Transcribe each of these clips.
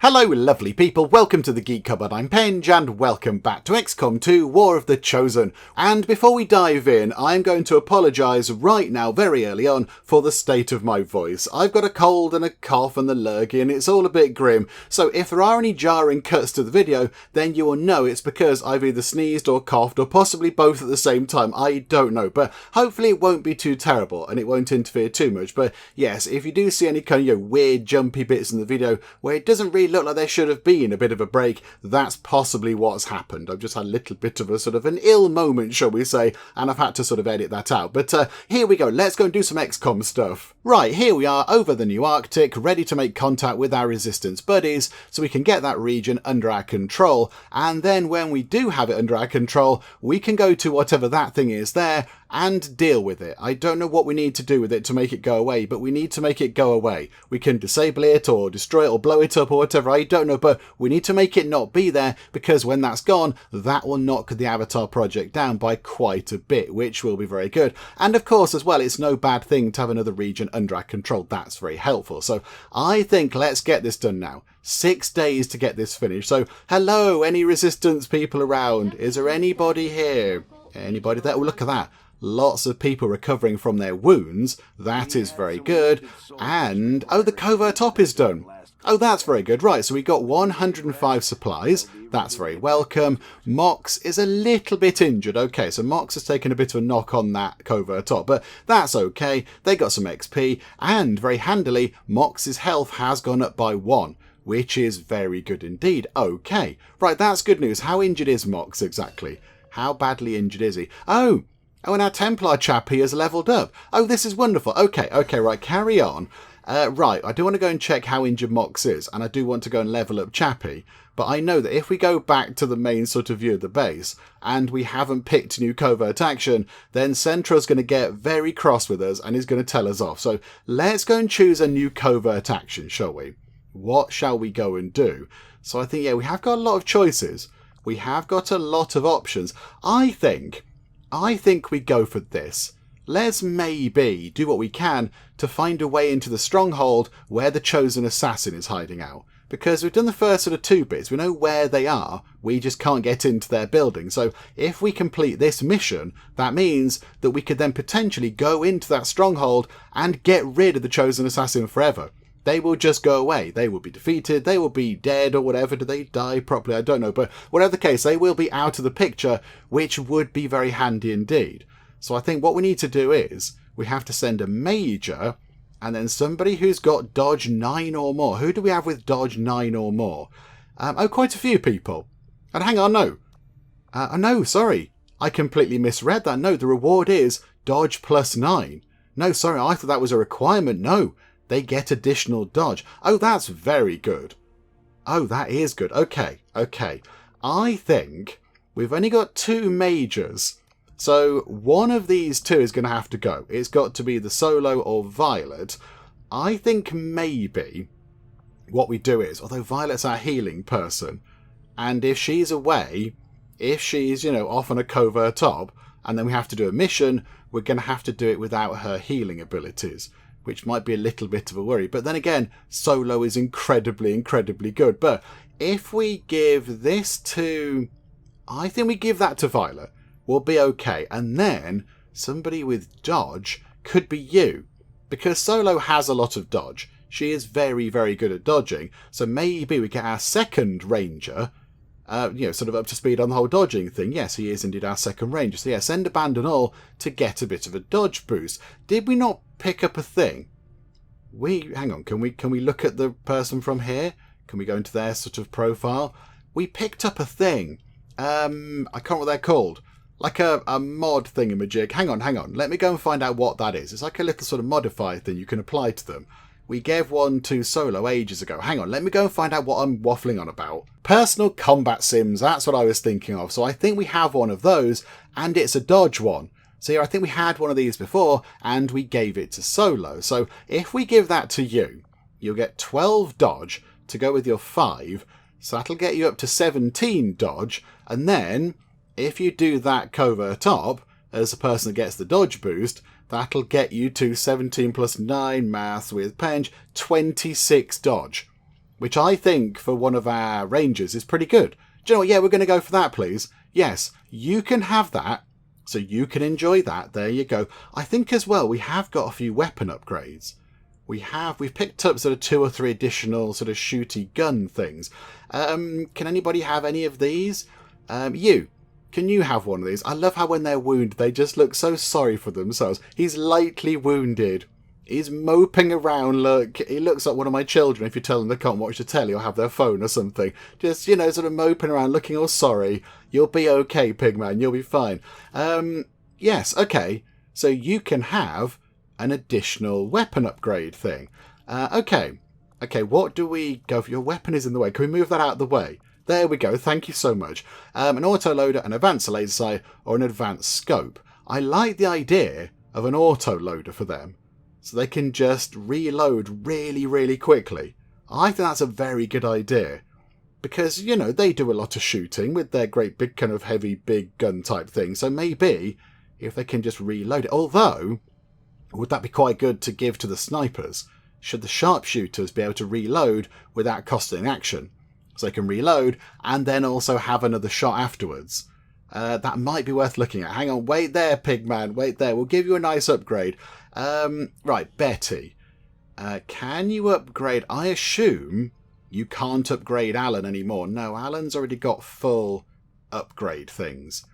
Hello lovely people, welcome to the Geek Cupboard, I'm Penge and welcome back to XCOM 2 War of the Chosen. And before we dive in, I'm going to apologise right now, very early on, for the state of my voice. I've got a cold and a cough and the lurgy and it's all a bit grim, so if there are any jarring cuts to the video, then you will know it's because I've either sneezed or coughed or possibly both at the same time, I don't know. But hopefully it won't be too terrible and it won't interfere too much. But yes, if you do see any kind of weird jumpy bits in the video where it doesn't really look like there should have been a bit of a break, that's possibly what's happened. I've just had a little bit of a sort of an ill moment, shall we say, and I've had to sort of edit that out. But here we go, let's go and do some XCOM stuff. Right, here we are over the new Arctic, ready to make contact with our resistance buddies so we can get that region under our control, and then when we do have it under our control, we can go to whatever that thing is there and deal with it. I don't know what we need to do with it to make it go away, but we need to make it go away. We can disable it or destroy it or blow it up or whatever, I don't know, but we need to make it not be there, because when that's gone, that will knock the Avatar project down by quite a bit, which will be very good. And of course as well, it's no bad thing to have another region under our control. That's very helpful. So I think let's get this done now. 6 days to get this finished. So hello, any resistance people around? Is there anybody here? Anybody there? Oh, look at that. Lots of people recovering from their wounds. That is very good. And, oh, the covert top is done. Oh, that's very good. Right, so we got 105 supplies. That's very welcome. Mox is a little bit injured. Okay, so Mox has taken a bit of a knock on that covert top, but that's okay. They got some XP, and very handily, Mox's health has gone up by 1. Which is very good indeed. Okay, right, that's good news. How injured is Mox exactly? How badly injured is he? Oh, and our Templar chap here has leveled up. Oh, this is wonderful. Okay, right, carry on. Right, I do want to go and check how injured Mox is, and I do want to go and level up Chappie. But I know that if we go back to the main sort of view of the base, and we haven't picked new covert action, then Centra's going to get very cross with us, and he's going to tell us off. So let's go and choose a new covert action, shall we? What shall we go and do? So I think, yeah, we have got a lot of choices. We have got a lot of options. I think we go for this. Let's maybe do what we can to find a way into the stronghold where the chosen assassin is hiding out. Because we've done the first sort of 2 bits. We know where they are. We just can't get into their building. So if we complete this mission, that means that we could then potentially go into that stronghold and get rid of the chosen assassin forever. They will just go away. They will be defeated. They will be dead or whatever. Do they die properly? I don't know. But whatever the case, they will be out of the picture, which would be very handy indeed. So I think what we need to do is we have to send a major and then somebody who's got dodge 9 or more. Who do we have with dodge 9 or more? Oh, quite a few people. And hang on, no. No, sorry. I completely misread that. No, the reward is dodge plus 9. No, sorry, I thought that was a requirement. No. They get additional dodge. Oh, that's very good. Oh, that is good. Okay. I think we've only got 2 majors. So one of these 2 is going to have to go. It's got to be the Solo or Violet. I think maybe what we do is, although Violet's our healing person, and if she's away, if she's, off on a covert top, and then we have to do a mission, we're going to have to do it without her healing abilities, which might be a little bit of a worry. But then again, Solo is incredibly good. But if we give this to... I think we give that to Violet. We'll be okay. And then somebody with dodge could be you. Because Solo has a lot of dodge. She is very good at dodging. So maybe we get our second ranger... sort of up to speed on the whole dodging thing. Yes, he is indeed our second ranger. So yeah, send a band and all to get a bit of a dodge boost. Did we not pick up a thing? Hang on, can we look at the person from here? Can we go into their sort of profile? We picked up a thing. I can't remember what they're called. Like a mod thingamajig. Hang on. Let me go and find out what that is. It's like a little sort of modifier thing you can apply to them. We gave one to Solo ages ago. Hang on, let me go and find out what I'm waffling on about. Personal combat sims, that's what I was thinking of. So I think we have one of those, and it's a dodge one. So yeah, I think we had one of these before, and we gave it to Solo. So if we give that to you, you'll get 12 dodge to go with your 5. So that'll get you up to 17 dodge. And then, if you do that covert top, as the person that gets the dodge boost, that'll get you to 17 plus 9 maths with Penge, 26 dodge. which I think for one of our rangers is pretty good. Do you know what? Yeah, we're going to go for that, please. Yes, you can have that. So you can enjoy that. There you go. I think as well, we have got a few weapon upgrades. We've picked up sort of 2 or 3 additional sort of shooty gun things. Can anybody have any of these? Can you have one of these? I love how when they're wounded, they just look so sorry for themselves. He's lightly wounded. He's moping around. Look, he looks like one of my children if you tell them they can't watch the telly or have their phone or something. Just, sort of moping around, looking all sorry. You'll be okay, Pigman. You'll be fine. Yes, okay. So you can have an additional weapon upgrade thing. Okay, what do we go for? Your weapon is in the way. Can we move that out of the way? There we go. Thank you so much. An autoloader, an advanced laser sight, or an advanced scope. I like the idea of an autoloader for them, so they can just reload really, really quickly. I think that's a very good idea. Because, they do a lot of shooting with their great big kind of heavy big gun type thing. So maybe if they can just reload it. Although, would that be quite good to give to the snipers? Should the sharpshooters be able to reload without costing action? So they can reload and then also have another shot afterwards. That might be worth looking at. Hang on, wait there, Pigman, wait there. We'll give you a nice upgrade. Right, Betty. Can you upgrade? I assume you can't upgrade Alan anymore. No, Alan's already got full upgrade things.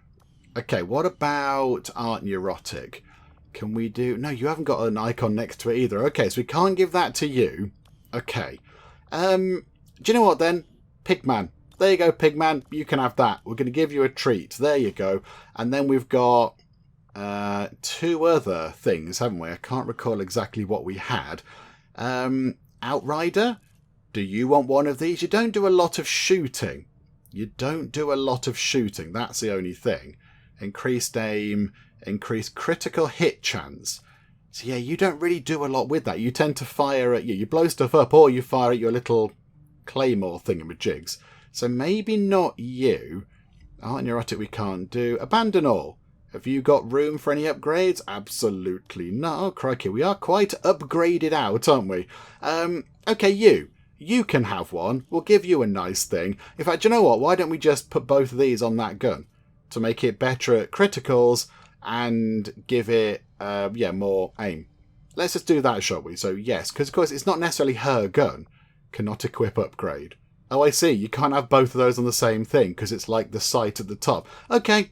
Okay, what about Art Neurotic? Can we do... No, you haven't got an icon next to it either. Okay, so we can't give that to you. Okay. Do you know what then? Pigman. There you go, Pigman. You can have that. We're going to give you a treat. There you go. And then we've got 2 other things, haven't we? I can't recall exactly what we had. Outrider? Do you want one of these? You don't do a lot of shooting. That's the only thing. Increased aim, increased critical hit chance. So yeah, you don't really do a lot with that. You tend to fire at you blow stuff up, or you fire at your little claymore thingamajigs. So maybe not you. Art Neurotic we can't do. Abandon all. Have you got room for any upgrades? Absolutely not. Oh, crikey, we are quite upgraded out, aren't we? Okay, you can have one. We'll give you a nice thing. In fact, do you know what? Why don't we just put both of these on that gun to make it better at criticals and give it, more aim. Let's just do that, shall we? So, yes, because, of course, it's not necessarily her gun. Cannot equip upgrade. Oh, I see. You can't have both of those on the same thing because it's like the sight at the top. Okay,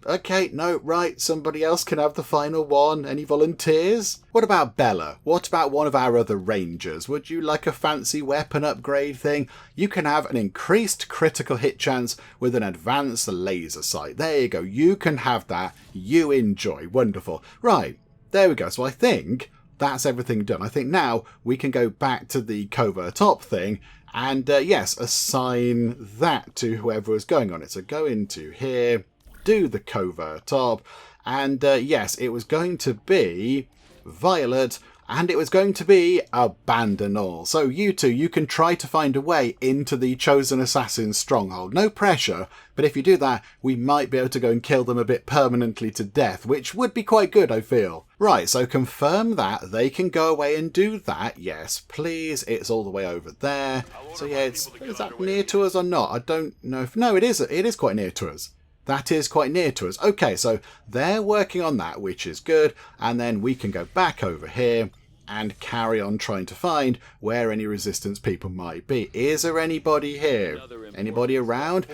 no, right. Somebody else can have the final one. Any volunteers? What about Bella? What about one of our other rangers? Would you like a fancy weapon upgrade thing? You can have an increased critical hit chance with an advanced laser sight. There you go. You can have that. You enjoy. Wonderful. Right. There we go. So I think that's everything done. I think now we can go back to the Covert top thing and, yes, assign that to whoever is going on it. So go into here, do the Covert top, and, yes, it was going to be Violet, and it was going to be Abandon All. So you two, you can try to find a way into the Chosen Assassin's stronghold. No pressure, but if you do that, we might be able to go and kill them a bit permanently to death, which would be quite good, I feel. Right, so confirm that. They can go away and do that. Yes, please. It's all the way over there. So yeah, is that near to us or not? I don't know if... No, it is quite near to us. That is quite near to us. Okay, so they're working on that, which is good. And then we can go back over here and carry on trying to find where any resistance people might be. Is there anybody here? Anybody around?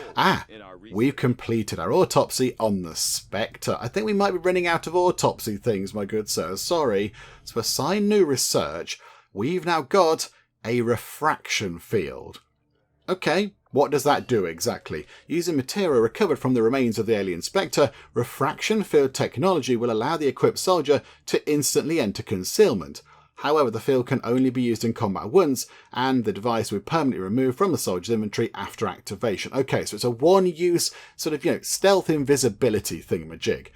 We've completed our autopsy on the Spectre. I think we might be running out of autopsy things, my good sir. Sorry. So assign new research. We've now got a refraction field. Okay. What does that do exactly? Using material recovered from the remains of the alien Spectre, refraction field technology will allow the equipped soldier to instantly enter concealment. However, the field can only be used in combat once, and the device will be permanently removed from the soldier's inventory after activation. Okay, so it's a one-use sort of, stealth invisibility thingamajig.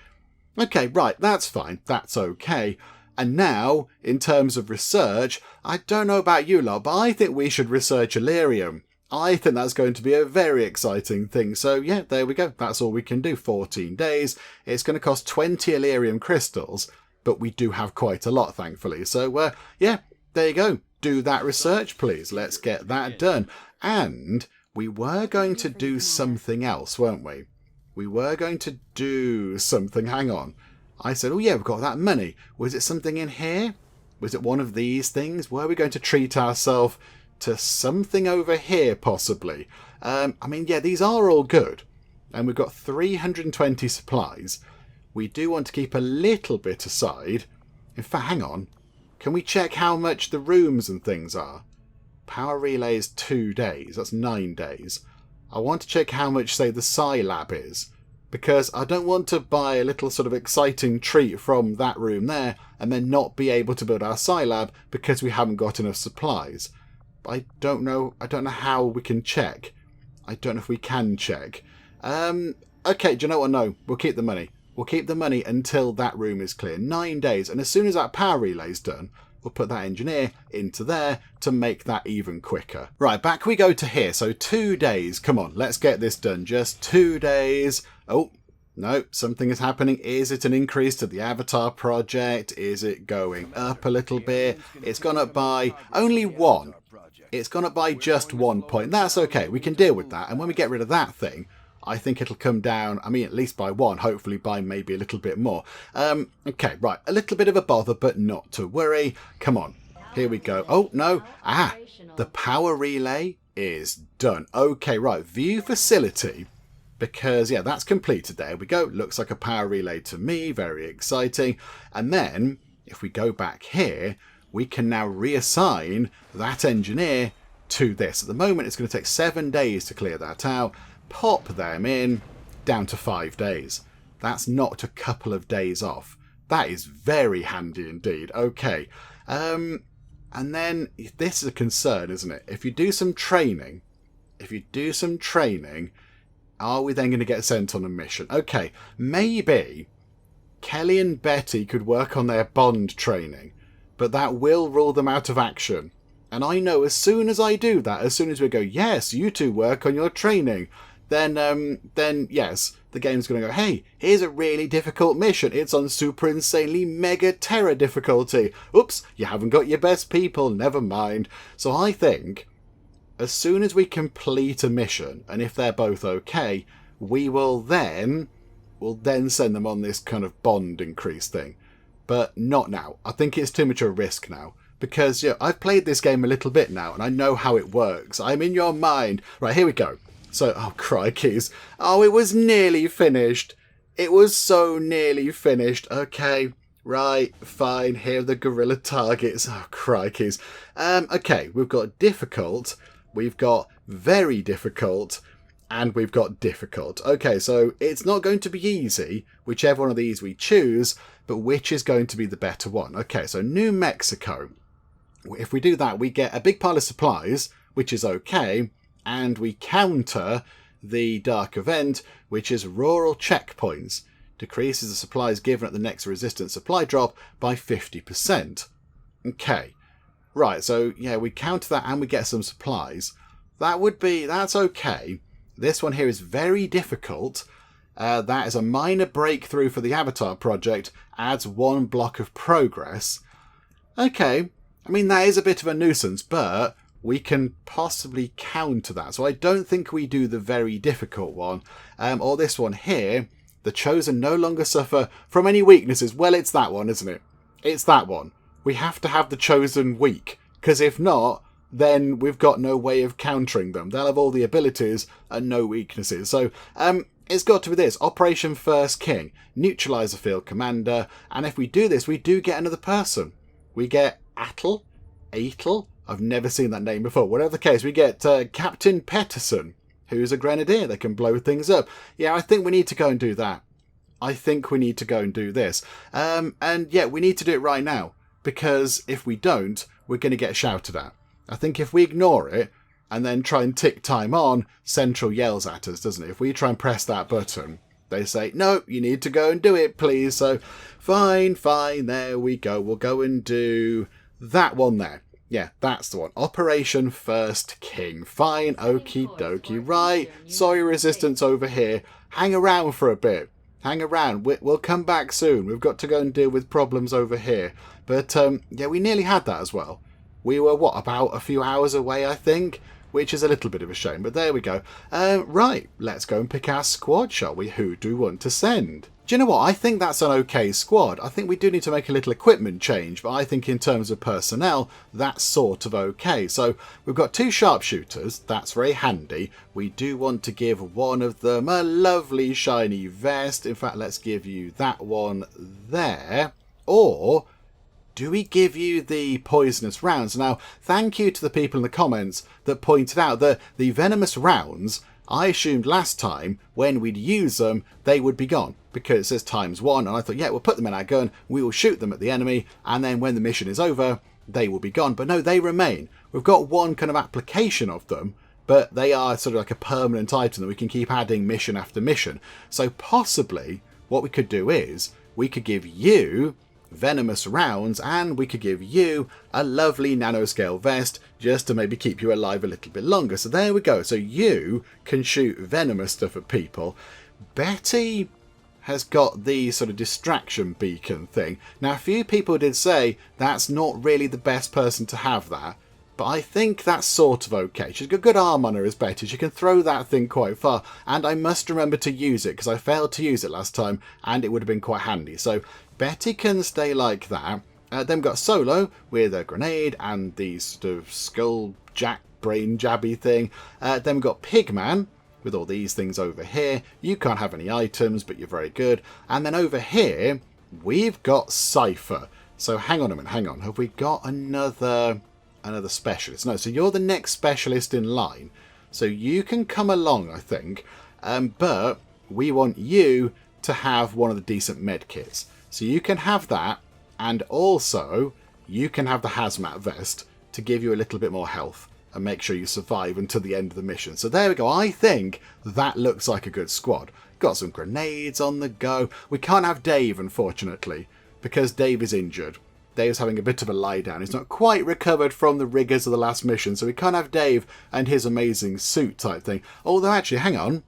Okay, right, that's fine. That's okay. And now, in terms of research, I don't know about you lot, but I think we should research Illyrium. I think that's going to be a very exciting thing. So yeah, there we go. That's all we can do. 14 days. It's going to cost 20 Illyrium crystals, but we do have quite a lot, thankfully. So yeah, there you go. Do that research, please. Let's get that done. And we were going to do something else, weren't we? We were going to do something. Hang on. I said, oh yeah, we've got that money. Was it something in here? Was it one of these things? Were we going to treat ourselves to something over here, possibly? I mean, yeah, these are all good. And we've got 320 supplies. We do want to keep a little bit aside. In fact, hang on. Can we check how much the rooms and things are? Power relay is 2 days. That's 9 days. I want to check how much, say, the Psi Lab is. Because I don't want to buy a little sort of exciting treat from that room there and then not be able to build our Psi Lab because we haven't got enough supplies. I don't know how we can check. I don't know if we can check. Okay, do you know what? No, we'll keep the money. We'll keep the money until that room is clear. 9 days. And as soon as that power relay's done, we'll put that engineer into there to make that even quicker. Right, back we go to here. So 2 days. Come on, let's get this done. Just 2 days. Oh, no, something is happening. Is it an increase to the Avatar project? Is it going up a little bit? It's gone up by only 1. It's gone up by just 1 point. That's okay. We can deal with that. And when we get rid of that thing, I think it'll come down, I mean, at least by 1, hopefully by maybe a little bit more. Okay, right, a little bit of a bother, but not to worry. Come on, here we go. Oh, no. The power relay is done. Okay, right, view facility, because, yeah, that's completed. There we go. Looks like a power relay to me. Very exciting. And then, if we go back here, we can now reassign that engineer to this. At the moment, it's going to take 7 days to clear that out. Pop them in, down to 5 days. That's knocked a couple of days off. That is very handy indeed. Okay. And then this is a concern, isn't it? If you do some training, are we then going to get sent on a mission? Okay, maybe Kelly and Betty could work on their Bond training, but that will rule them out of action. And I know as soon as I do that, as soon as we go, yes, you two work on your training, then yes, the game's going to go, hey, here's a really difficult mission. It's on super insanely mega terror difficulty. Oops, you haven't got your best people. Never mind. So I think as soon as we complete a mission, and if they're both okay, we'll then send them on this kind of Bond increase thing. But not now. I think it's too much of a risk now. Because, yeah, I've played this game a little bit now, and I know how it works. I'm in your mind. Right, here we go. So, oh, crikeys. Oh, it was nearly finished. It was so nearly finished. Okay, right, fine. Here are the gorilla targets. Oh, crikeys. Okay, we've got difficult. We've got very difficult. And we've got difficult. Okay, so it's not going to be easy, whichever one of these we choose, but which is going to be the better one? Okay, so New Mexico. If we do that, we get a big pile of supplies, which is okay, and we counter the dark event, which is rural checkpoints. Decreases the supplies given at the next resistance supply drop by 50%. Okay. Right, so yeah, we counter that and we get some supplies. That's okay. This one here is very difficult. That is a minor breakthrough for the Avatar project, adds 1 block of progress. Okay, I mean, that is a bit of a nuisance, but we can possibly counter that. So I don't think we do the very difficult one. Or this one here, the Chosen no longer suffer from any weaknesses. Well, it's that one, isn't it? It's that one. We have to have the Chosen weak, because if not, then we've got no way of countering them. They'll have all the abilities and no weaknesses. So, it's got to be this. Operation First King. Neutralize the field commander. And if we do this, we do get another person. We get Atel. I've never seen that name before. Whatever the case, we get Captain Peterson, who's a grenadier. They can blow things up. Yeah, I think we need to go and do that. I think we need to go and do this. And yeah, we need to do it right now. Because if we don't, we're going to get shouted at. I think if we ignore it and then try and tick time on, Central yells at us, doesn't it? If we try and press that button, they say, no, you need to go and do it, please. So, fine, there we go. We'll go and do that one there. Yeah, that's the one. Operation First King. Fine, okie dokie. Right, sorry resistance over here. Hang around for a bit. Hang around. We'll come back soon. We've got to go and deal with problems over here. But, yeah, we nearly had that as well. We were, about a few hours away, I think? which is a little bit of a shame, but there we go. Right, let's go and pick our squad, shall we? Who do we want to send? Do you know what? I think that's an okay squad. I think we do need to make a little equipment change, but I think in terms of personnel, that's sort of okay. So we've got 2 sharpshooters. That's very handy. We do want to give one of them a lovely shiny vest. In fact, let's give you that one there. Or do we give you the poisonous rounds? Now, thank you to the people in the comments that pointed out that the venomous rounds, I assumed last time when we'd use them, they would be gone because it says ×1. And I thought, yeah, we'll put them in our gun, we will shoot them at the enemy, and then when the mission is over, they will be gone. But no, they remain. We've got one kind of application of them, but they are sort of like a permanent item that we can keep adding mission after mission. So possibly what we could do is we could give you venomous rounds and we could give you a lovely nanoscale vest just to maybe keep you alive a little bit longer. So there we go. So you can shoot venomous stuff at people. Betty has got the sort of distraction beacon thing. Now, a few people did say that's not really the best person to have that, but I think that's sort of okay. She's got good arm on her as Betty. She can throw that thing quite far, and I must remember to use it because I failed to use it last time and it would have been quite handy. So Betty can stay like that. Then we've got Solo with a grenade and the sort of skull jack brain jabby thing. Then we've got Pigman with all these things over here. You can't have any items, but you're very good. And then over here, we've got Cypher. So hang on a minute, hang on. Have we got another specialist? No, so you're the next specialist in line. So you can come along, I think. But we want you to have one of the decent med kits. So you can have that, and also you can have the hazmat vest to give you a little bit more health and make sure you survive until the end of the mission. So there we go. I think that looks like a good squad. Got some grenades on the go. We can't have Dave, unfortunately, because Dave is injured. Dave's having a bit of a lie down. He's not quite recovered from the rigours of the last mission, so we can't have Dave and his amazing suit type thing. Although, actually, hang on.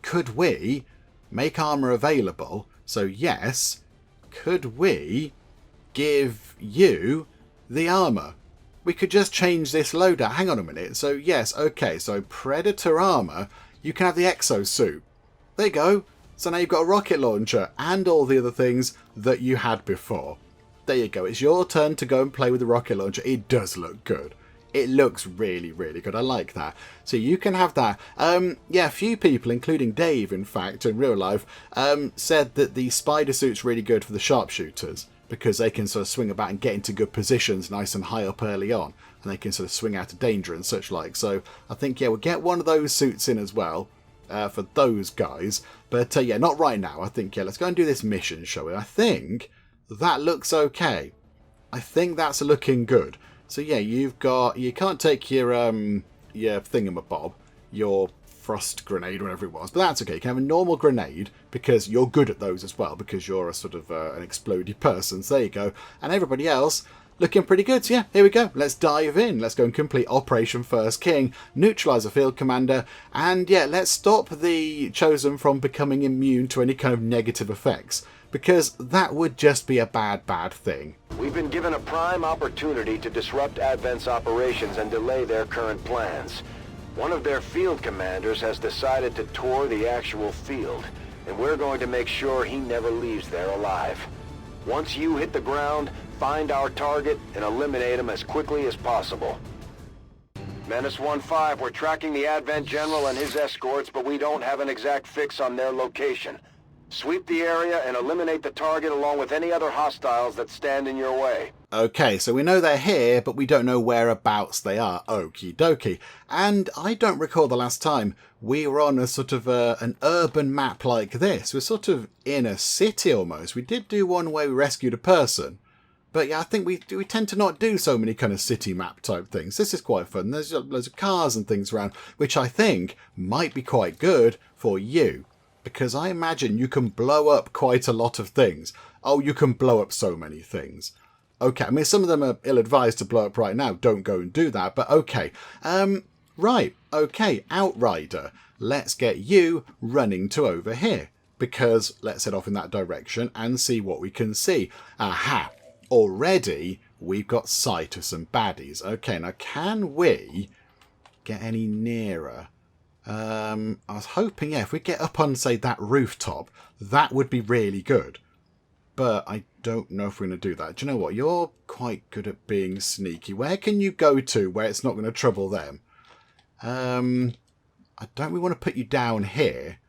Could we make armour available? So, yes, could we give you the armour? We could just change this loadout. Hang on a minute. So, yes, okay. So, Predator armour, you can have the exosuit. There you go. So now you've got a rocket launcher and all the other things that you had before. There you go. It's your turn to go and play with the rocket launcher. It does look good. It looks really, really good. I like that. So you can have that. Yeah, a few people, including Dave, in fact, in real life, said that the spider suit's really good for the sharpshooters because they can sort of swing about and get into good positions nice and high up early on. And they can sort of swing out of danger and such like. So I think, yeah, we'll get one of those suits in as well for those guys. But, yeah, not right now. I think, yeah, let's go and do this mission, shall we? I think that looks okay. I think that's looking good. So yeah, you've got, you can't take your thingamabob, your frost grenade, whatever it was, but that's okay. You can have a normal grenade because you're good at those as well, because you're a sort of an explodey person. So there you go. And everybody else looking pretty good. So yeah, here we go. Let's dive in. Let's go and complete Operation First King, neutralize a field commander, and yeah, let's stop the Chosen from becoming immune to any kind of negative effects, because that would just be a bad thing. We've been given a prime opportunity to disrupt Advent's operations and delay their current plans. One of their field commanders has decided to tour the actual field, and we're going to make sure he never leaves there alive. Once you hit the ground, find our target and eliminate him as quickly as possible. Menace 1-5, we're tracking the Advent General and his escorts, but we don't have an exact fix on their location. Sweep the area and eliminate the target along with any other hostiles that stand in your way. Okay, so we know they're here, but we don't know whereabouts they are. Okie dokie. And I don't recall the last time we were on a sort of an urban map like this. We're sort of in a city almost. We did do one where we rescued a person. But yeah, I think we tend to not do so many kind of city map type things. This is quite fun. There's loads of cars and things around, which I think might be quite good for you. Because I imagine you can blow up quite a lot of things. Oh, you can blow up so many things. Okay, I mean, some of them are ill-advised to blow up right now. Don't go and do that, but okay. Right, okay, Outrider. Let's get you running to over here. Because let's head off in that direction and see what we can see. Aha, already we've got sight of some baddies. Okay, now can we get any nearer. I was hoping, yeah, if we get up on, say, that rooftop, that would be really good. But I don't know if we're going to do that. Do you know what? You're quite good at being sneaky. Where can you go to where it's not going to trouble them? I don't really want to put you down here,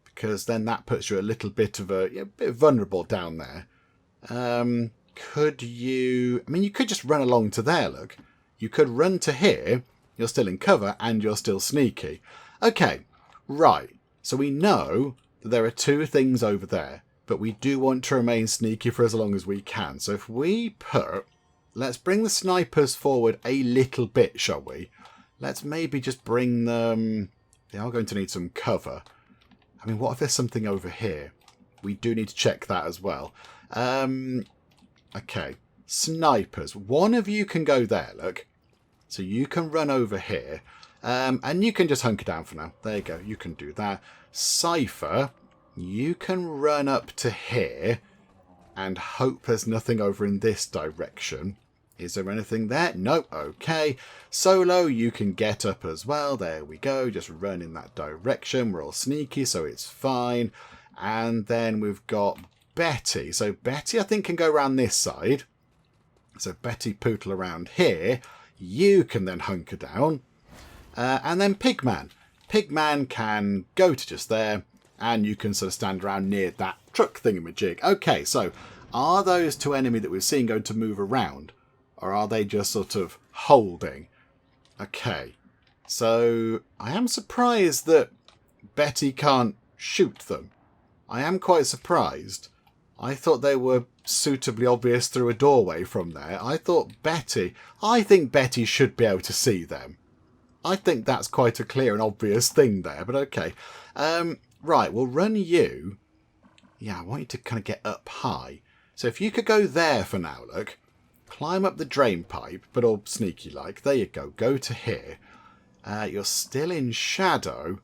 because then that puts you a little bit of a bit vulnerable down there. Could you... I mean, you could just run along to there, look. You could run to here. You're still in cover and you're still sneaky. Okay, right. So we know that there are two things over there, but we do want to remain sneaky for as long as we can. So if we put... Let's bring the snipers forward a little bit, shall we? Let's maybe just bring them... They are going to need some cover. I mean, what if there's something over here? We do need to check that as well. Okay, snipers. One of you can go there, look. So you can run over here. And you can just hunker down for now. There you go, you can do that. Cypher, you can run up to here and hope there's nothing over in this direction. Is there anything there? Nope, okay. Solo, you can get up as well. There we go, just run in that direction. We're all sneaky, so it's fine. And then we've got Betty. So Betty, I think, can go around this side. So Betty pootle around here. You can then hunker down. And then Pigman. Pigman can go to just there. And you can sort of stand around near that truck thingamajig. Okay, so are those two enemies that we've seen going to move around? Or are they just sort of holding? Okay. So I am surprised that Betty can't shoot them. I am quite surprised. I thought they were suitably obvious through a doorway from there. I think Betty should be able to see them. I think that's quite a clear and obvious thing there, but okay. Right, we'll run you. Yeah, I want you to kind of get up high. So if you could go there for now, look. Climb up the drain pipe, but all sneaky like. There you go. Go to here. You're still in shadow.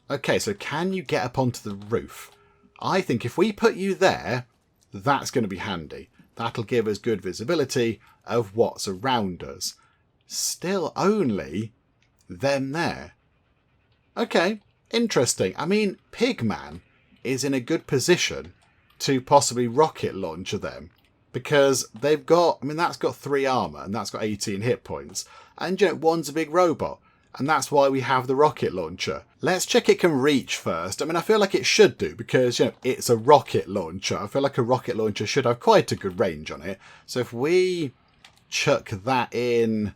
Okay, so can you get up onto the roof? I think if we put you there, that's going to be handy. That'll give us good visibility of what's around us. Still only them there. Okay, interesting. I mean, Pigman is in a good position to possibly rocket launcher them. Because they've got, I mean, that's got 3 armour and that's got 18 hit points. And, you know, one's a big robot. And that's why we have the rocket launcher. Let's check it can reach first. I mean, I feel like it should do because, you know, it's a rocket launcher. I feel like a rocket launcher should have quite a good range on it. So if we chuck that in,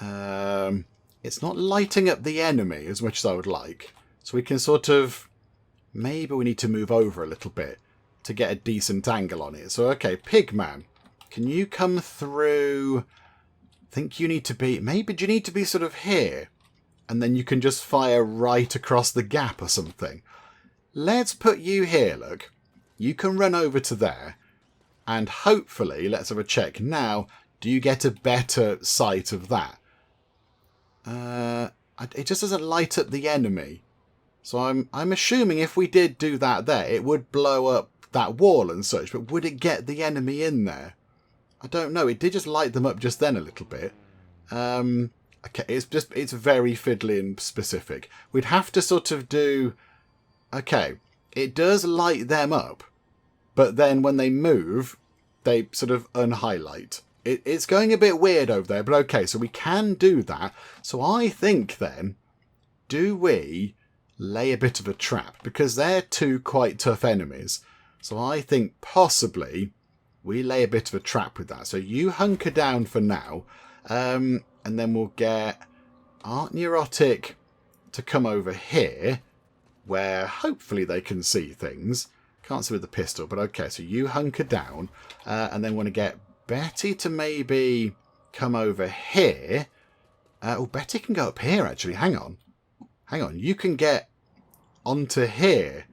it's not lighting up the enemy as much as I would like. So we can sort of, maybe we need to move over a little bit to get a decent angle on it. So, okay, Pigman, can you come through? I think you need to be, maybe do you need to be sort of here? And then you can just fire right across the gap or something. Let's put you here, look. You can run over to there. And hopefully, let's have a check now. Do you get a better sight of that? It just doesn't light up the enemy. So I'm assuming if we did do that there, it would blow up that wall and such, but would it get the enemy in there? I don't know. It did just light them up just then a little bit. Okay, it's very fiddly and specific. We'd have to sort of do... Okay, it does light them up, but then when they move, they sort of unhighlight. It's going a bit weird over there, but okay, so we can do that. So I think then, do we lay a bit of a trap? Because they're two quite tough enemies. So I think possibly we lay a bit of a trap with that. So you hunker down for now. And then we'll get Art Neurotic to come over here. Where hopefully they can see things. Can't see with the pistol. But okay, so you hunker down. And then want to get Betty to maybe come over here. Oh, Betty can go up here actually. Hang on. Hang on. You can get onto here.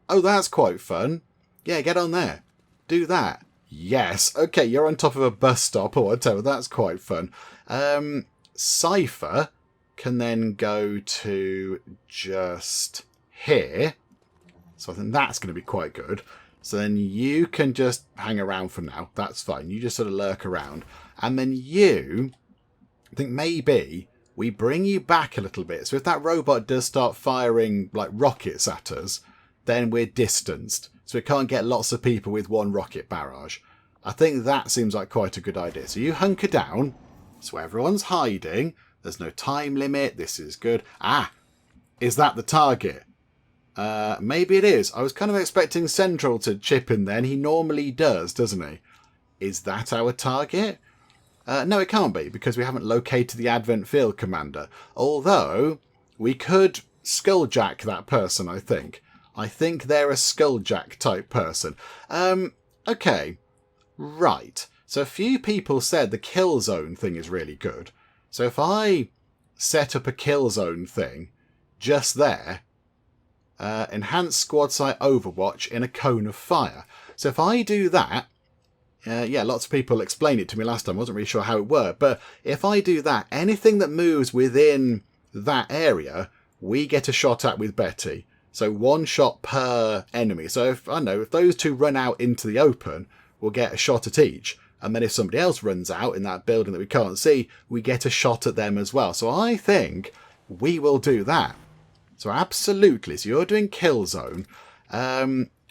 Oh, that's quite fun. Yeah, get on there. Do that. Yes. Okay, you're on top of a bus stop or whatever. That's quite fun. Cypher can then go to just here. So I think that's going to be quite good. So then you can just hang around for now. That's fine. You just sort of lurk around. And then you, I think maybe we bring you back a little bit. So if that robot does start firing like rockets at us, then we're distanced. So we can't get lots of people with one rocket barrage. I think that seems like quite a good idea. So you hunker down. So everyone's hiding. There's no time limit. This is good. Ah, is that the target? Maybe it is. I was kind of expecting Central to chip in then. He normally does, doesn't he? Is that our target? No, it can't be, because we haven't located the Advent Field Commander. Although, we could skulljack that person, I think. I think they're a skulljack type person. Okay. Right. So a few people said the kill zone thing is really good. So if I set up a kill zone thing just there, enhance squad sight overwatch in a cone of fire. So if I do that, yeah, lots of people explained it to me last time. I wasn't really sure how it worked. But if I do that, anything that moves within that area, we get a shot at with Betty. So 1 shot per enemy. So if those two run out into the open, we'll get a shot at each. And then if somebody else runs out in that building that we can't see, we get a shot at them as well. So I think we will do that. So absolutely. So you're doing kill zone.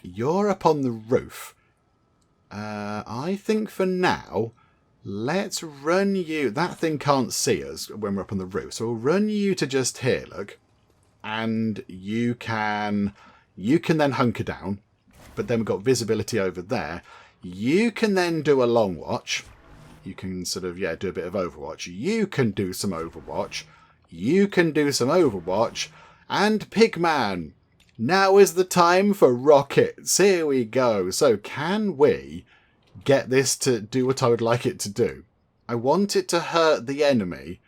You're up on the roof. I think for now, let's run you. That thing can't see us when we're up on the roof. So we'll run you to just here, look. And you can then hunker down. But then we've got visibility over there. You can then do a long watch. You can sort of, do a bit of Overwatch. You can do some Overwatch. You can do some Overwatch. And Pigman, now is the time for rockets. Here we go. So can we get this to do what I would like it to do? I want it to hurt the enemy.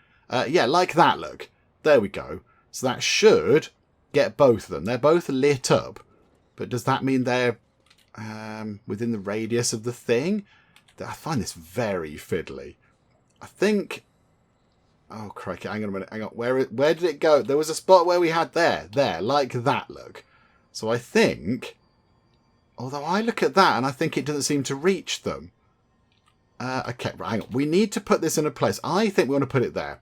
Yeah, like that, look. There we go. So that should get both of them. They're both lit up. But does that mean they're within the radius of the thing? I find this very fiddly. I think... Oh, crikey. Hang on a minute. Hang on. Where did it go? There was a spot where we had there, like that, look. So I think... Although I look at that and I think it doesn't seem to reach them. Okay, right, hang on. We need to put this in a place. I think we want to put it there.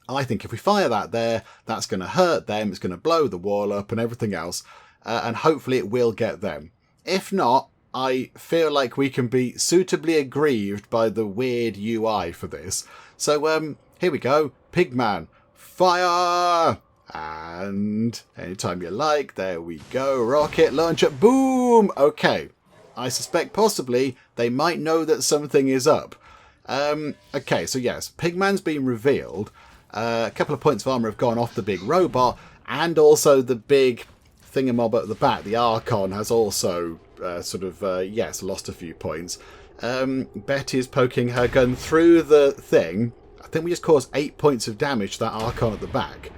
I think if we fire that there, that's going to hurt them. It's going to blow the wall up and everything else. And hopefully it will get them. If not, I feel like we can be suitably aggrieved by the weird UI for this. So, here we go. Pigman, fire! And anytime you like, there we go. Rocket launcher, boom! Okay, I suspect possibly they might know that something is up. Okay, so yes, Pigman's been revealed. A couple of points of armor have gone off the big robot, and also the big thingamabob at the back, the Archon, has also lost a few points. Betty is poking her gun through the thing. I think we just caused 8 points of damage to that Archon at the back.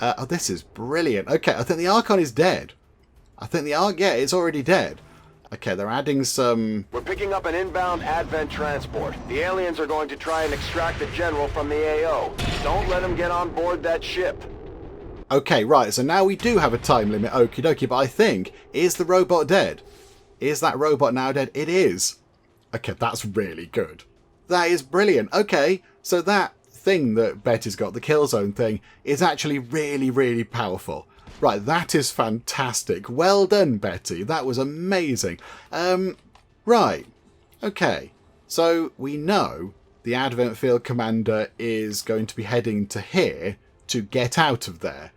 Oh, this is brilliant. Okay, I think the Archon is dead. I think it's already dead. Okay, they're adding some... We're picking up an inbound Advent transport. The aliens are going to try and extract the general from the AO. Don't let them get on board that ship. Okay, right, so now we do have a time limit, okie dokie, but I think, is the robot dead? Is that robot now dead? It is. Okay, that's really good. That is brilliant. Okay, so that thing that Betty's got, the kill zone thing, is actually really, really powerful. Right, that is fantastic. Well done, Betty. That was amazing. Right. Okay. So we know the Advent Field Commander is going to be heading to here to get out of there.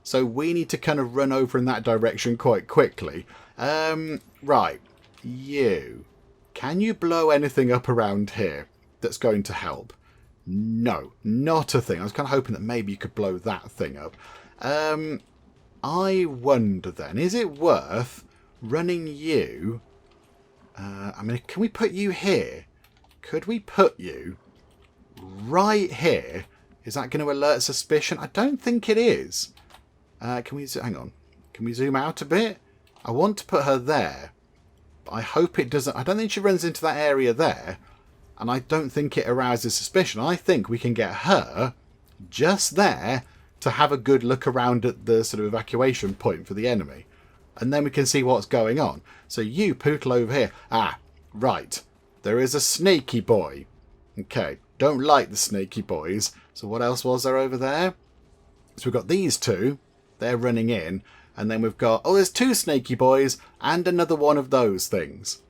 So we need to kind of run over in that direction quite quickly. Right. You. Can you blow anything up around here that's going to help? No, not a thing. I was kind of hoping that maybe you could blow that thing up. I wonder then, is it worth running you? I mean, can we put you here? Could we put you right here? Is that going to alert suspicion? I don't think it is. Can we, hang on. Can we zoom out a bit? I want to put her there. But I hope it doesn't. I don't think she runs into that area there. And I don't think it arouses suspicion. I think we can get her just there to have a good look around at the sort of evacuation point for the enemy. And then we can see what's going on. So you poodle over here. Ah, right. There is a sneaky boy. Okay. Don't like the snaky boys. So what else was there over there? So we've got these two. They're running in. And then we've got... Oh, there's two snaky boys and another one of those things.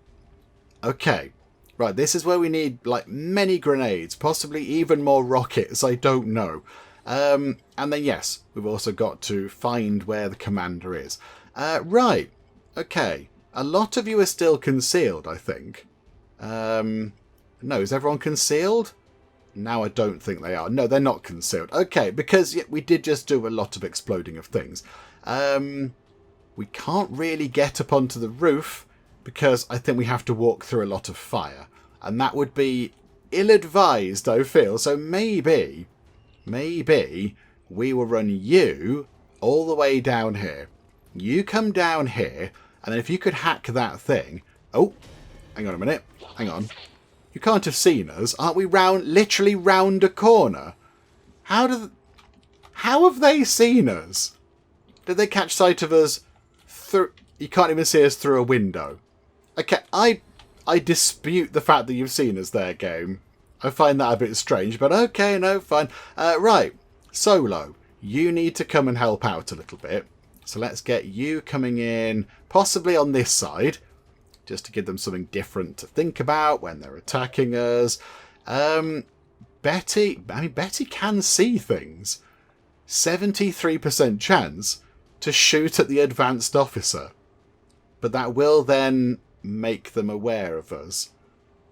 Okay. Right, this is where we need, like, many grenades. Possibly even more rockets. I don't know. And then, yes, we've also got to find where the commander is. Right. Okay. A lot of you are still concealed, I think. No, is everyone concealed? Now I don't think they are. No, they're not concealed. Okay, because we did just do a lot of exploding of things. We can't really get up onto the roof because I think we have to walk through a lot of fire. And that would be ill-advised, I feel. So maybe we will run you all the way down here. You come down here, and then if you could hack that thing... Oh, hang on a minute. Hang on. You can't have seen us. Aren't we literally round a corner? How have they seen us? Did they catch sight of us through... You can't even see us through a window. Okay, I dispute the fact that you've seen us there, game. I find that a bit strange, but okay, no, fine. Right, Solo, you need to come and help out a little bit. So let's get you coming in, possibly on this side, just to give them something different to think about when they're attacking us. Betty can see things. 73% chance to shoot at the advanced officer. But that will then make them aware of us.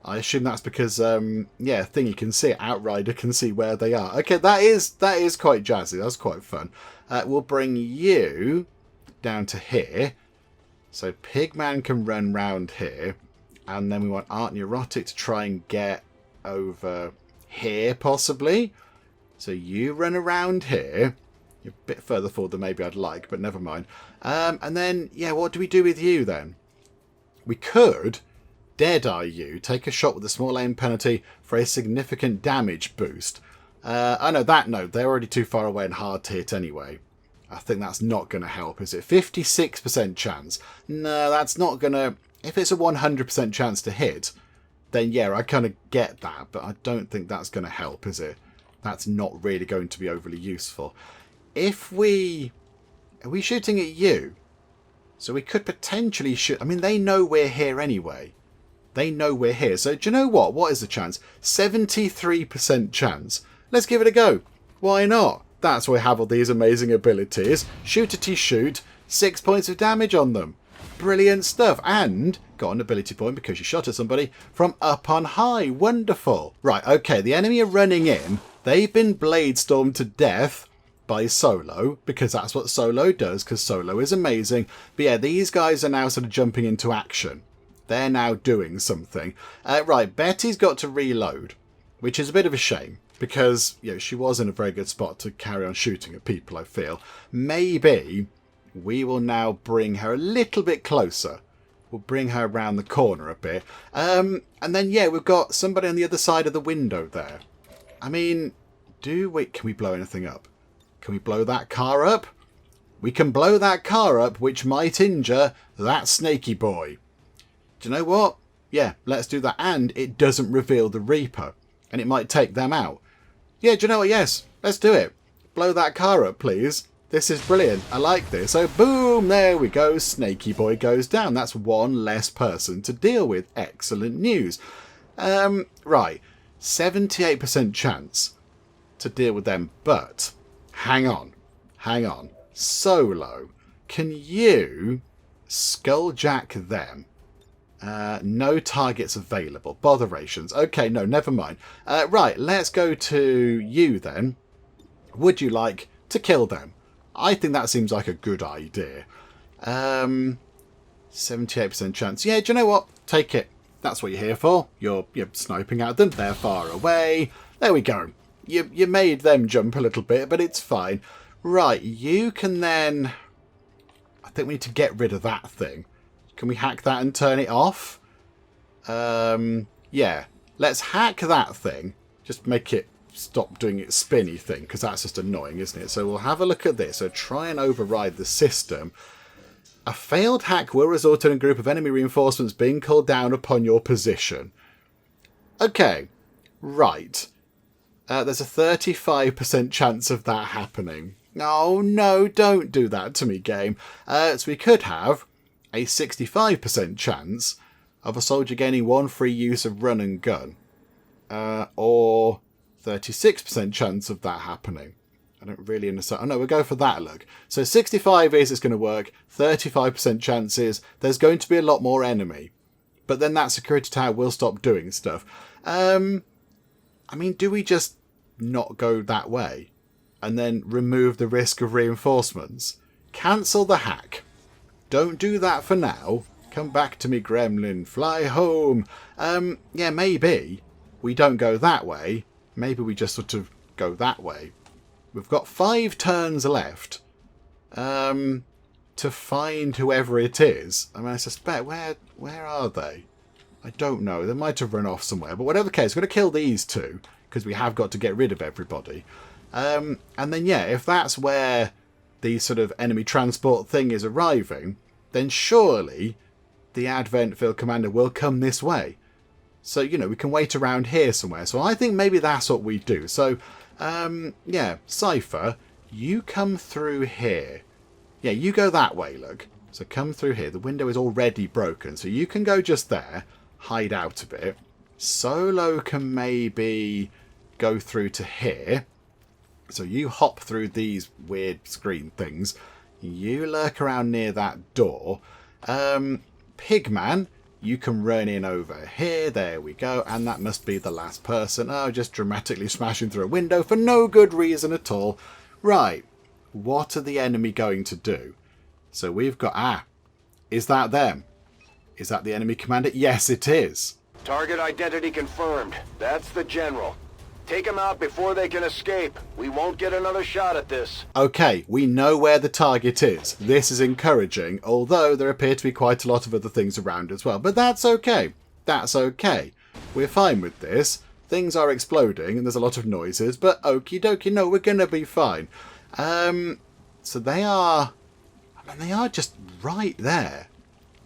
I assume that's because, yeah, Thingy can see it. Outrider can see where they are. Okay, that is quite jazzy. That's quite fun. We'll bring you down to here. So Pigman can run round here. And then we want Art Neurotic to try and get over here, possibly. So you run around here. You're a bit further forward than maybe I'd like, but never mind. And then, yeah, what do we do with you then? We could Deadeye you, take a shot with a small aim penalty for a significant damage boost. I know that, no, they're already too far away and hard to hit anyway. I think that's not going to help, is it? 56% chance. No, that's not going to... If it's a 100% chance to hit, then yeah, I kind of get that, but I don't think that's going to help, is it? That's not really going to be overly useful. If we... Are we shooting at you? So we could potentially shoot... I mean, they know we're here anyway. They know we're here. So do you know what? What is the chance? 73% chance. Let's give it a go. Why not? That's why we have all these amazing abilities. Shoot-a-tee shoot. 6 points of damage on them. Brilliant stuff. And got an ability point because you shot at somebody from up on high. Wonderful. Right, okay. The enemy are running in. They've been blade stormed to death by Solo, because that's what Solo does, because Solo is amazing. But yeah, these guys are now sort of jumping into action. They're now doing something. Right, Betty's got to reload, which is a bit of a shame, because you know, she was in a very good spot to carry on shooting at people, I feel. Maybe we will now bring her a little bit closer. We'll bring her around the corner a bit. And then, yeah, we've got somebody on the other side of the window there. I mean, can we blow anything up? Can we blow that car up? We can blow that car up, which might injure that snaky boy. Do you know what? Yeah, let's do that. And it doesn't reveal the Reaper. And it might take them out. Yeah, do you know what? Yes, let's do it. Blow that car up, please. This is brilliant. I like this. So, boom, there we go. Snaky boy goes down. That's one less person to deal with. Excellent news. Right. 78% chance to deal with them. But, hang on. Solo, can you skulljack them? No targets available. Botherations. Okay, no, never mind. Right, let's go to you then. Would you like to kill them? I think that seems like a good idea. 78% chance. Yeah, do you know what? Take it. That's what you're here for. You're sniping at them. They're far away. There we go. You made them jump a little bit, but it's fine. Right, you can then... I think we need to get rid of that thing. Can we hack that and turn it off? Yeah. Let's hack that thing. Just make it stop doing its spinny thing, because that's just annoying, isn't it? So we'll have a look at this. So try and override the system. A failed hack will result in a group of enemy reinforcements being called down upon your position. Okay. Right. There's a 35% chance of that happening. Oh no, don't do that to me, game. So we could have a 65% chance of a soldier gaining 1 free use of run and gun. Or 36% chance of that happening. I don't really understand. Oh no, we'll go for that look. So 65 is it's going to work. 35% chances there's going to be a lot more enemy. But then that security tower will stop doing stuff. I mean, do we just not go that way? And then remove the risk of reinforcements? Cancel the hack. Don't do that for now. Come back to me, gremlin. Fly home. Yeah, maybe we don't go that way. Maybe we just sort of go that way. We've got 5 turns left to find whoever it is. I mean, I suspect, where are they? I don't know. They might have run off somewhere. But whatever case, we're going to kill these 2 because we have got to get rid of everybody. And then, yeah, if that's where the sort of enemy transport thing is arriving, then surely the Advent Field Commander will come this way. So, you know, we can wait around here somewhere. So I think maybe that's what we do. So, yeah, Cypher, you come through here. Yeah, you go that way, look. So come through here. The window is already broken. So you can go just there, hide out a bit. Solo can maybe go through to here. So you hop through these weird screen things. You lurk around near that door. Pigman, you can run in over here. There we go. And that must be the last person. Oh, just dramatically smashing through a window for no good reason at all. Right. What are the enemy going to do? So we've got... is that them? Is that the enemy commander? Yes, it is. Target identity confirmed. That's the general. Take them out before they can escape. We won't get another shot at this. Okay, we know where the target is. This is encouraging, although there appear to be quite a lot of other things around as well. But that's okay. That's okay. We're fine with this. Things are exploding and there's a lot of noises, but okie dokie, no, we're going to be fine. So they are... I mean, they are just right there.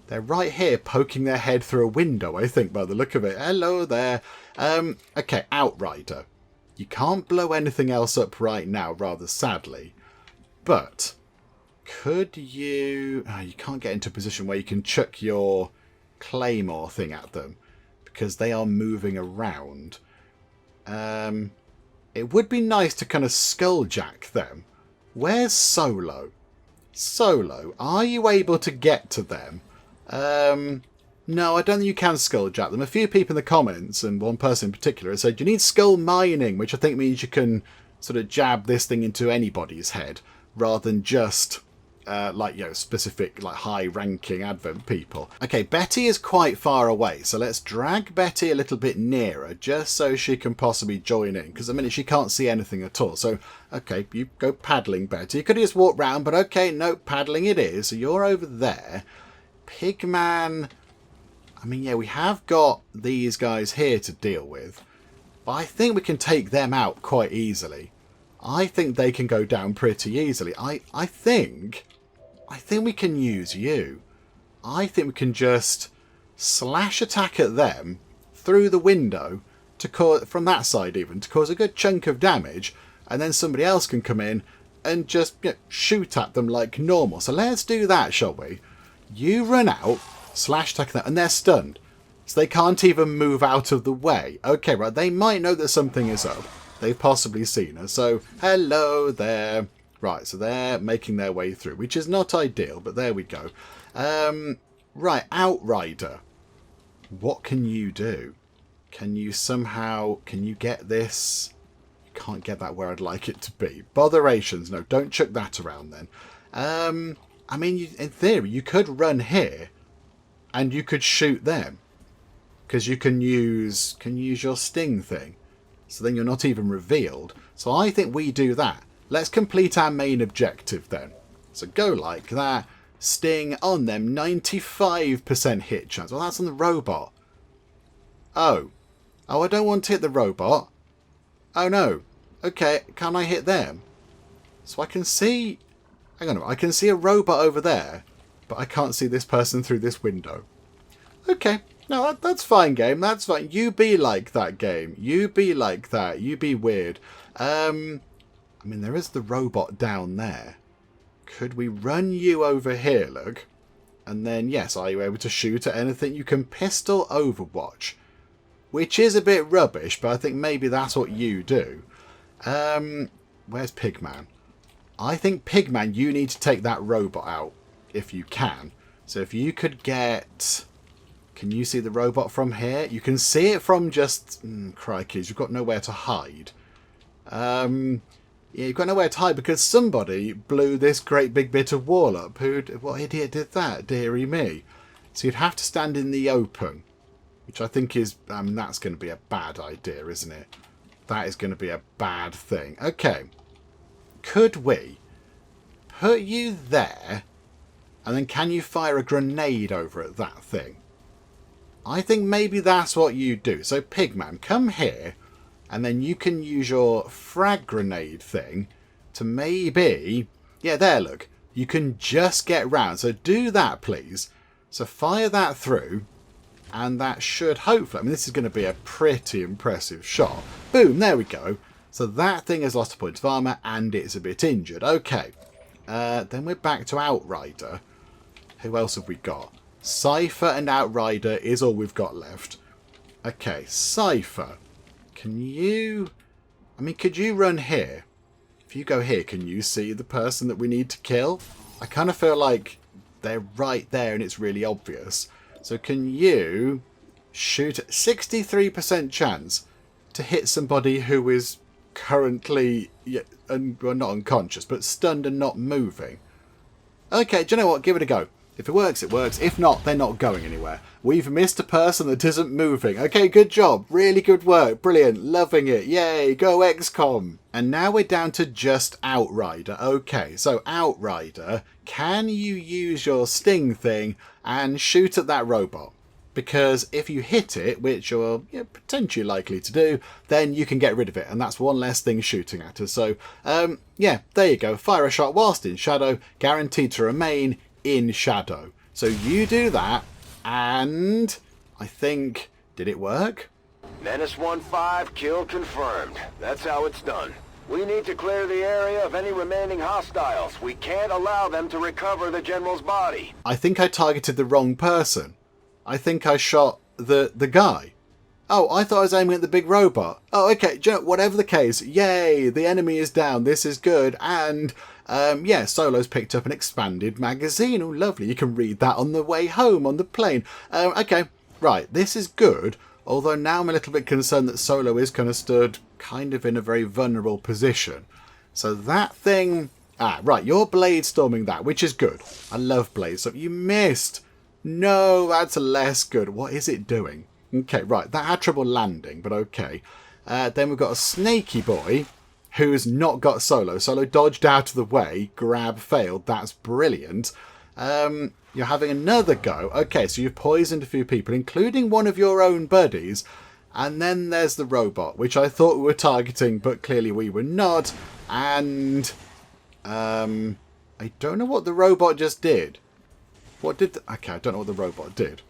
They're right here poking their head through a window, I think, by the look of it. Hello there. Okay, Outrider. You can't blow anything else up right now, rather sadly. But could you... you can't get into a position where you can chuck your claymore thing at them because they are moving around. It would be nice to kind of skulljack them. Where's Solo? Solo, are you able to get to them? No, I don't think you can skulljack them. A few people in the comments, and one person in particular, has said you need skull mining, which I think means you can sort of jab this thing into anybody's head, rather than just, like, you know, specific, like, high-ranking Advent people. Okay, Betty is quite far away, so let's drag Betty a little bit nearer, just so she can possibly join in, because at the minute she can't see anything at all. So, okay, you go paddling, Betty. You could have just walked round, but okay, no, paddling it is. So you're over there. Pigman... I mean, yeah, we have got these guys here to deal with. But I think we can take them out quite easily. I think they can go down pretty easily. I think we can use you. I think we can just slash attack at them through the window to cause, from that side even, to cause a good chunk of damage. And then somebody else can come in and just shoot at them like normal. So let's do that, shall we? You run out. Slash attack them, and they're stunned. So they can't even move out of the way. Okay, right, they might know that something is up. They've possibly seen us. So, hello there. Right, so they're making their way through, which is not ideal, but there we go. Right, Outrider. What can you do? Can you somehow... Can you get this? You can't get that where I'd like it to be. Botherations. No, don't chuck that around then. I mean, in theory, you could run here. And you could shoot them. Because you can use your sting thing. So then you're not even revealed. So I think we do that. Let's complete our main objective then. So go like that. Sting on them. 95% hit chance. Well, that's on the robot. Oh. Oh, I don't want to hit the robot. Oh, no. Okay, can I hit them? So I can see... Hang on, I can see a robot over there. But I can't see this person through this window. Okay. No, that's fine, game. That's fine. You be like that, game. You be like that. You be weird. I mean, there is the robot down there. Could we run you over here, look? And then, yes, are you able to shoot at anything? You can pistol Overwatch, which is a bit rubbish, but I think maybe that's what you do. Where's Pigman? I think, Pigman, you need to take that robot out, if you can. So if you could get... Can you see the robot from here? You can see it from just... crikeys, you've got nowhere to hide. Yeah, you've got nowhere to hide because somebody blew this great big bit of wall up. What idiot did that? Dearie me. So you'd have to stand in the open, which I think is... that's going to be a bad idea, isn't it? That is going to be a bad thing. Okay. Could we put you there, and then can you fire a grenade over at that thing? I think maybe that's what you do. So, Pigman, come here, and then you can use your frag grenade thing to maybe... Yeah, there, look. You can just get round. So do that, please. So fire that through, and that should hopefully... I mean, this is going to be a pretty impressive shot. Boom, there we go. So that thing has lost a point of armour, and it's a bit injured. Okay. Then we're back to Outrider. Who else have we got? Cypher and Outrider is all we've got left. Okay, Cypher. Can you... I mean, could you run here? If you go here, can you see the person that we need to kill? I kind of feel like they're right there and it's really obvious. So can you shoot 63% chance to hit somebody who is currently, well, not unconscious, but stunned and not moving? Okay, do you know what? Give it a go. If it works, it works. If not, they're not going anywhere. We've missed a person that isn't moving. Okay, good job. Really good work. Brilliant. Loving it. Yay. Go XCOM. And now we're down to just Outrider. Okay, so Outrider, can you use your sting thing and shoot at that robot? Because if you hit it, which you're potentially likely to do, then you can get rid of it. And that's one less thing shooting at us. So, yeah, there you go. Fire a shot whilst in shadow, guaranteed to remain in shadow. So you do that, and I think... Did it work? Menace 1-5, kill confirmed. That's how it's done. We need to clear the area of any remaining hostiles. We can't allow them to recover the General's body. I think I targeted the wrong person. I think I shot the guy. Oh, I thought I was aiming at the big robot. Oh, okay. Do you know, whatever the case, yay, the enemy is down. This is good. And, yeah, Solo's picked up an expanded magazine. Oh, lovely. You can read that on the way home on the plane. Okay, right. This is good. Although now I'm a little bit concerned that Solo is kind of stood kind of in a very vulnerable position. So that thing... Ah, right. You're blade storming that, which is good. I love blade storm. You missed. No, that's less good. What is it doing? Okay, right. That had trouble landing, but okay. Then we've got a snaky boy who's not got Solo. Solo dodged out of the way. Grab failed. That's brilliant. You're having another go. Okay, so you've poisoned a few people, including one of your own buddies. And then there's the robot, which I thought we were targeting, but clearly we were not. And I don't know what the robot just did. What did... Okay, I don't know what the robot did.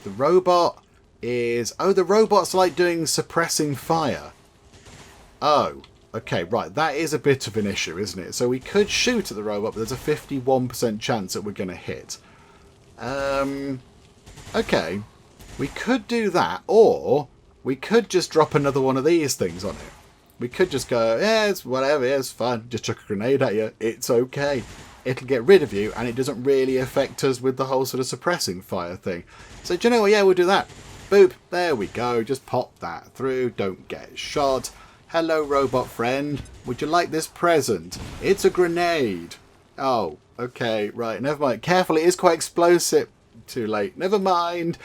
The robot is... Oh, the robot's like doing suppressing fire. Oh, okay, right. That is a bit of an issue, isn't it? So we could shoot at the robot, but there's a 51% chance that we're going to hit. Okay. We could do that, or we could just drop another one of these things on it. We could just go, yeah, it's whatever, yeah, it's fine. Just chuck a grenade at you. It's okay. It'll get rid of you, and it doesn't really affect us with the whole sort of suppressing fire thing. So, do you know what? Yeah, we'll do that. Boop. There we go. Just pop that through. Don't get shot. Hello, robot friend. Would you like this present? It's a grenade. Oh, okay. Right. Never mind. Careful. It is quite explosive. Too late. Never mind.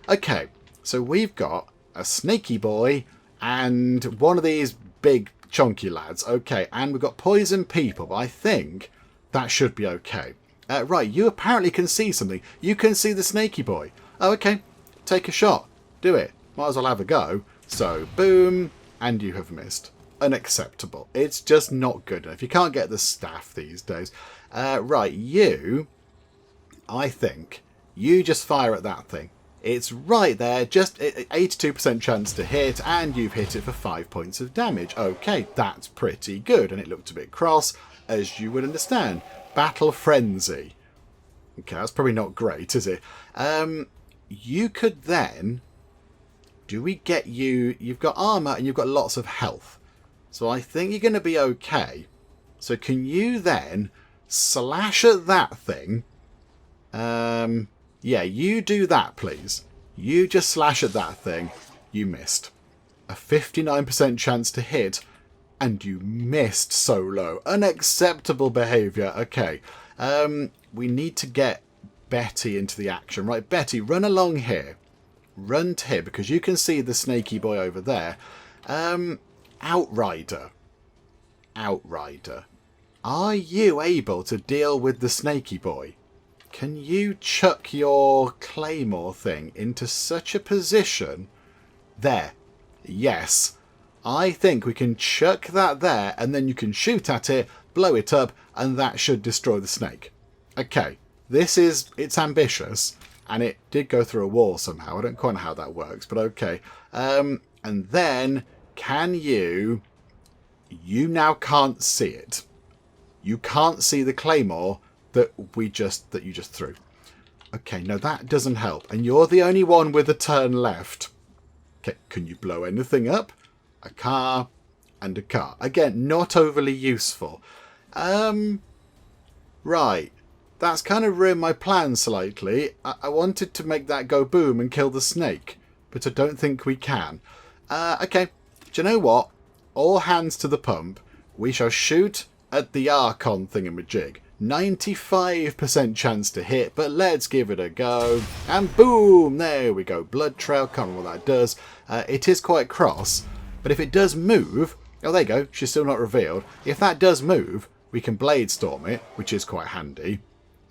Okay. So, we've got a snaky boy and one of these big chunky lads. Okay. And we've got poison people. But I think... that should be okay. Right, you apparently can see something. You can see the snaky boy. Oh, okay. Take a shot. Do it. Might as well have a go. So, boom. And you have missed. Unacceptable. It's just not good enough. You can't get the staff these days. Right, you... I think you just fire at that thing. It's right there, just 82% chance to hit, and you've hit it for 5 points of damage. Okay, that's pretty good, and it looked a bit cross, as you would understand. Battle Frenzy. Okay, that's probably not great, is it? You could then... Do we get you... You've got armour and you've got lots of health. So I think you're going to be okay. So can you then slash at that thing? Yeah, you do that, please. You just slash at that thing. You missed. A 59% chance to hit, and you missed solo. Unacceptable behaviour. Okay. We need to get Betty into the action. Right, Betty, run along here. Run to here, because you can see the snaky boy over there. Outrider. Outrider. Are you able to deal with the snaky boy? Can you chuck your claymore thing into such a position? There. Yes. I think we can chuck that there, and then you can shoot at it, blow it up, and that should destroy the snake. Okay. It's ambitious, and it did go through a wall somehow. I don't quite know how that works, but okay. And then, can you... You now can't see it. You can't see the claymore that you just threw. Okay, no, that doesn't help. And you're the only one with a turn left. Okay, can you blow anything up? A car and a car. Again, not overly useful. Right. That's kind of ruined my plan slightly. I wanted to make that go boom and kill the snake, but I don't think we can. Okay, do you know what? All hands to the pump. We shall shoot at the Archon thingamajig. 95% chance to hit, but let's give it a go. And boom! There we go. Blood trail. Can't remember what that does. It is quite cross, but if it does move... Oh, there you go. She's still not revealed. If that does move, we can blade storm it, which is quite handy.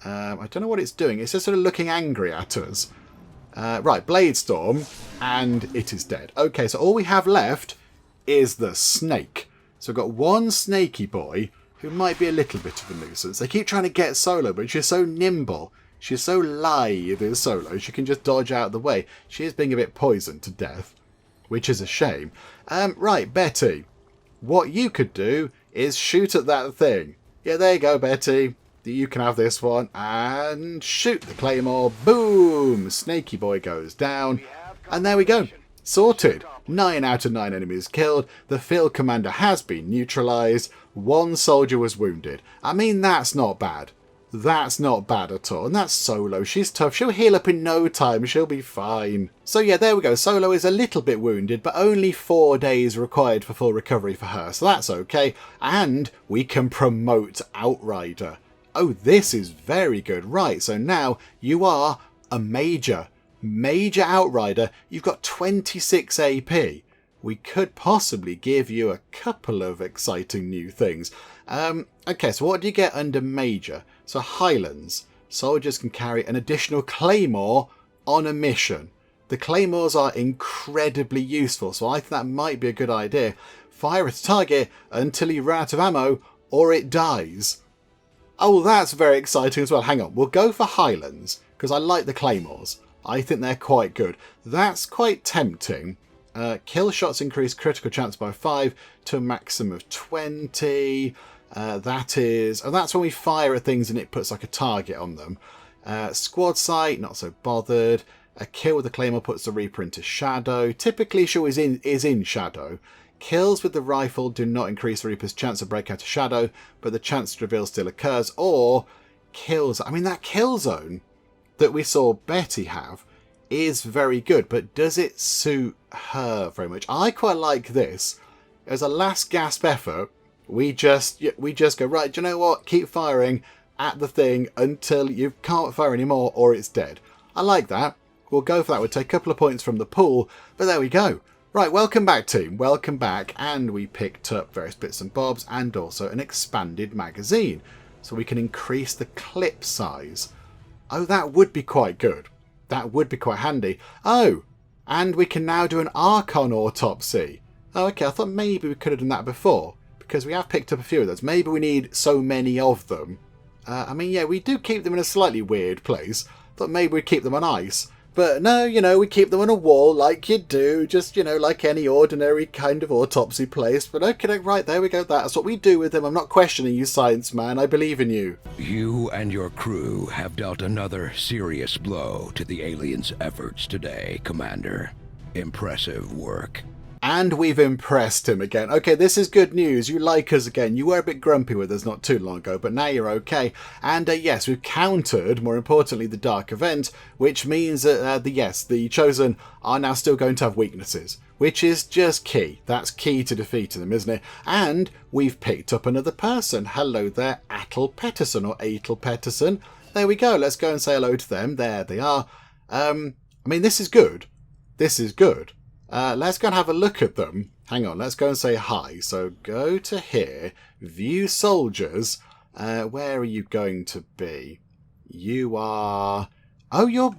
I don't know what it's doing. It's just sort of looking angry at us. Right, blade storm, and it is dead. Okay, so all we have left is the snake. So we've got one snaky boy who might be a little bit of a nuisance. They keep trying to get Solo, but she's so nimble. She's so lithe as Solo. She can just dodge out of the way. She is being a bit poisoned to death, which is a shame. Right, Betty. What you could do is shoot at that thing. Yeah, there you go, Betty. You can have this one. And shoot the claymore. Boom! Snaky boy goes down. And there we go. Sorted. 9 out of 9 enemies killed. The field commander has been neutralised. 1 soldier was wounded. I mean, that's not bad. That's not bad at all. And that's Solo. She's tough. She'll heal up in no time. She'll be fine. So yeah, there we go. Solo is a little bit wounded, but only 4 days required for full recovery for her. So that's okay. And we can promote Outrider. Oh, this is very good. Right, so now you are a Major Outrider. You've got 26 AP. We could possibly give you a couple of exciting new things. Okay, so what do you get under Major? So Highlands. Soldiers can carry an additional claymore on a mission. The claymores are incredibly useful, so I think that might be a good idea. Fire at a target until you run out of ammo or it dies. Oh, that's very exciting as well. Hang on, we'll go for Highlands because I like the claymores. I think they're quite good. That's quite tempting. Kill shots increase critical chance by 5 to a maximum of 20. That's when we fire at things and it puts like a target on them. Squad sight, not so bothered. A kill with the claymore puts the Reaper into shadow. Typically, she is in shadow. Kills with the rifle do not increase the Reaper's chance to break out of shadow, but the chance to reveal still occurs. Or kills. I mean, that kill zone that we saw Betty have is very good, but does it suit her very much? I quite like this. As a last gasp effort, we just go, right, do you know what? Keep firing at the thing until you can't fire anymore or it's dead. I like that. We'll go for that. We'll take a couple of points from the pool, but there we go. Right, welcome back, team. Welcome back. And we picked up various bits and bobs and also an expanded magazine. So we can increase the clip size. Oh, that would be quite good. That would be quite handy. Oh, and we can now do an Archon autopsy. Oh, okay, I thought maybe we could have done that before, because we have picked up a few of those. Maybe we need so many of them. I mean, yeah, we do keep them in a slightly weird place. Thought maybe we'd keep them on ice. But no, we keep them on a wall like you do, just, like any ordinary kind of autopsy place. But okay, right, there we go. That's what we do with them. I'm not questioning you, science man. I believe in you. You and your crew have dealt another serious blow to the aliens' efforts today, Commander. Impressive work. And we've impressed him again. Okay, this is good news. You like us again. You were a bit grumpy with us not too long ago, but now you're okay. And yes, we've countered, more importantly, the Dark Event, which means that, the Chosen are now still going to have weaknesses, which is just key. That's key to defeating them, isn't it? And we've picked up another person. Hello there, Atle Petterson, or Atle Petterson. There we go. Let's go and say hello to them. There they are. This is good. This is good. Let's go and have a look at them. Hang on, let's go and say hi. So go to here, view soldiers. Where are you going to be? You are... Oh, you've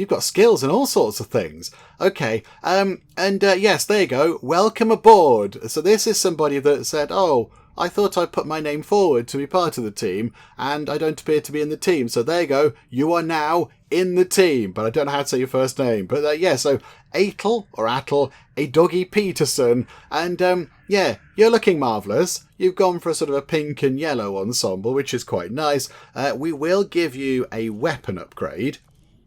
got skills and all sorts of things. Okay, yes, there you go. Welcome aboard. So this is somebody that said, oh, I thought I'd put my name forward to be part of the team, and I don't appear to be in the team. So there you go. You are now in the team, but I don't know how to say your first name. But so Atle, or Atle, a Doggy Peterson, and you're looking marvellous. You've gone for a sort of a pink and yellow ensemble, which is quite nice. We will give you a weapon upgrade,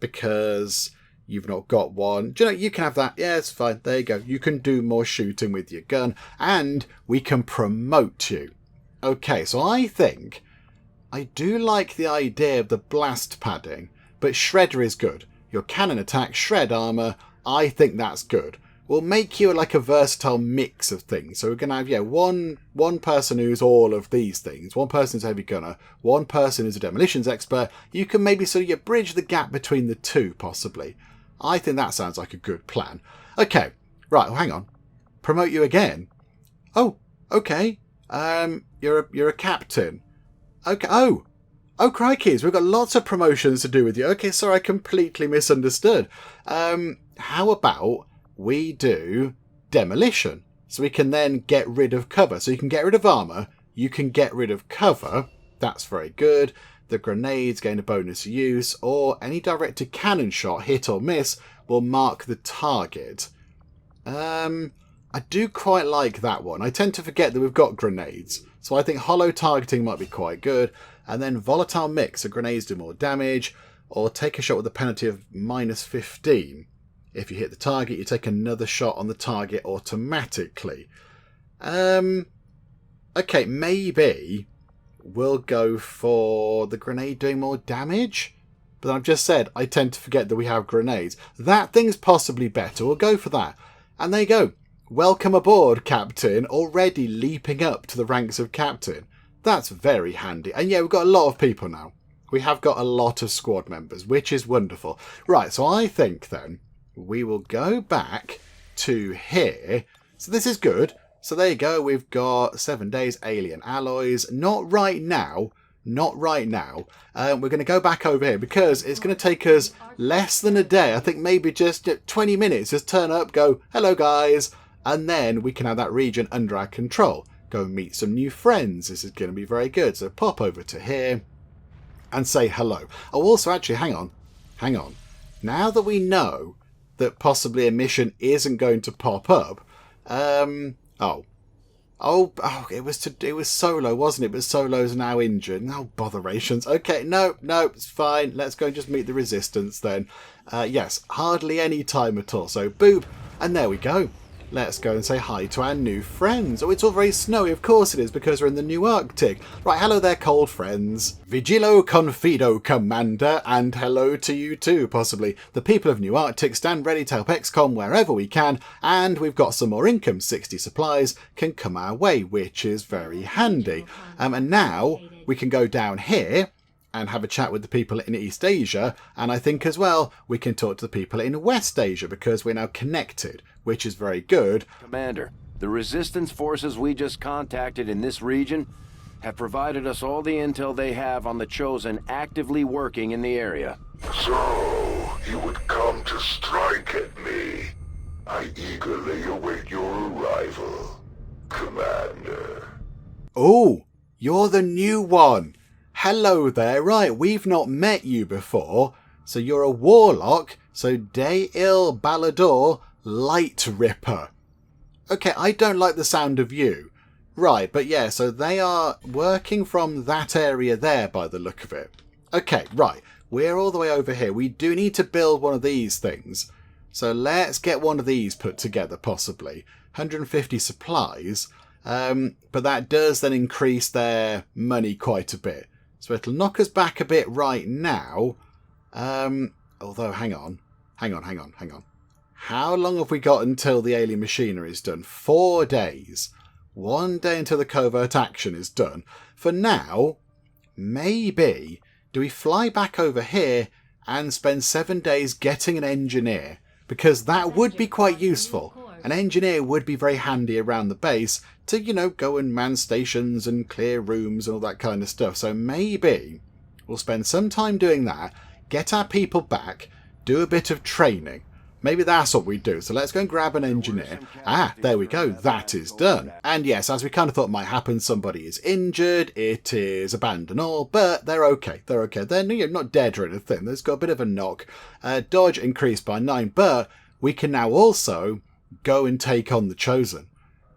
because you've not got one. Do you know, you can have that. Yeah, it's fine. There you go. You can do more shooting with your gun, and we can promote you. Okay, so I think I do like the idea of the blast padding, but Shredder is good. Your cannon attack, shred armor, I think that's good. We'll make you like a versatile mix of things. So we're going to have, one person who's all of these things. One person who's a heavy gunner. One person who's a demolitions expert. You can maybe sort of bridge the gap between the two, possibly. I think that sounds like a good plan. Okay, right, well, hang on. Promote you again? Oh, okay. You're a captain. Okay, oh, crikeys, we've got lots of promotions to do with you. Okay, sorry, I completely misunderstood. How about we do demolition? So we can then get rid of cover. So you can get rid of armour, you can get rid of cover. That's very good. The grenades gain a bonus use, or any directed cannon shot, hit or miss, will mark the target. I do quite like that one. I tend to forget that we've got grenades, so I think hollow targeting might be quite good. And then volatile mix, so grenades do more damage, or take a shot with a penalty of -15. If you hit the target, you take another shot on the target automatically. Okay, maybe we'll go for the grenade doing more damage. But I've just said I tend to forget that we have grenades. That thing's possibly better. We'll go for that. And there you go. Welcome aboard, Captain. Already leaping up to the ranks of Captain. That's very handy. And yeah, we've got a lot of people now. We have got a lot of squad members, which is wonderful. Right, so I think then we will go back to here. So this is good. So there you go. We've got 7 days alien alloys. Not right now. Not right now. We're going to go back over here because it's going to take us less than a day. I think maybe just 20 minutes. Just turn up, go, hello guys. And then we can have that region under our control. Go and meet some new friends. This is going to be very good. So pop over to here and say hello. Oh, also, actually, hang on. Now that we know that possibly a mission isn't going to pop up, it was Solo, wasn't it? But Solo's now injured. No botherations. Okay, no, it's fine. Let's go and just meet the Resistance then. Yes, hardly any time at all. So, boop, and there we go. Let's go and say hi to our new friends. Oh, it's all very snowy. Of course it is, because we're in the new Arctic. Right, hello there, cold friends. Vigilo confido, Commander, and hello to you too, possibly. The people of New Arctic stand ready to help XCOM wherever we can, and we've got some more income. 60 supplies can come our way, which is very handy. And now we can go down here and have a chat with the people in East Asia, and I think as well we can talk to the people in West Asia, because we're now connected, which is very good. Commander, the resistance forces we just contacted in this region have provided us all the intel they have on the Chosen actively working in the area. So, you would come to strike at me. I eagerly await your arrival, Commander. Oh, you're the new one. Hello there. Right, we've not met you before. So you're a warlock, so Deil Balador Light Ripper. Okay, I don't like the sound of you. Right, but yeah, so they are working from that area there by the look of it. Okay, right, we're all the way over here. We do need to build one of these things. So let's get one of these put together, possibly. 150 supplies, but that does then increase their money quite a bit. So it'll knock us back a bit right now. Although, hang on. How long have we got until the alien machinery is done? 4 days. 1 day until the covert action is done. For now, maybe, do we fly back over here and spend 7 days getting an engineer? Because that would be quite useful. An engineer would be very handy around the base to, you know, go and man stations and clear rooms and all that kind of stuff. So maybe we'll spend some time doing that, get our people back, do a bit of training. Maybe that's what we do. So let's go and grab an engineer. Ah, there we go. That is done. And yes, as we kind of thought might happen, somebody is injured. It is abandoned all, but they're okay. They're okay. They're not dead or anything. There's got a bit of a knock. Dodge increased by 9, but we can now also go and take on the Chosen.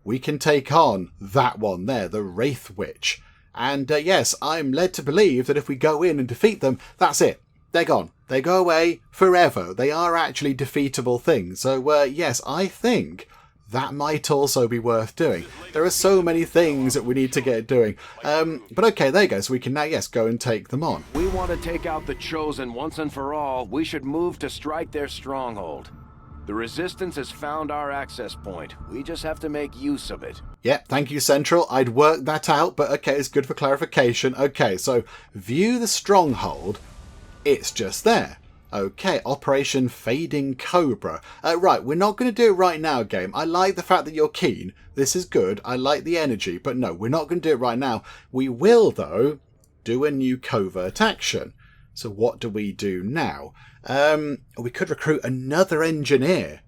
We can take on that one there, the Wraith Witch. And yes, I'm led to believe that if we go in and defeat them, that's it. They're gone. They go away forever. They are actually defeatable things. So yes, I think that might also be worth doing. There are so many things that we need to get doing. But okay, there you go. So we can now, yes, go and take them on. We want to take out the Chosen once and for all. We should move to strike their stronghold. The Resistance has found our access point. We just have to make use of it. Yep, thank you, Central. I'd worked that out, but okay, it's good for clarification. Okay, so view the stronghold. It's just there. Okay, Operation Fading Cobra. Right, we're not going to do it right now, game. I like the fact that you're keen. This is good. I like the energy, but no, we're not going to do it right now. We will, though, do a new covert action. So what do we do now? We could recruit another engineer.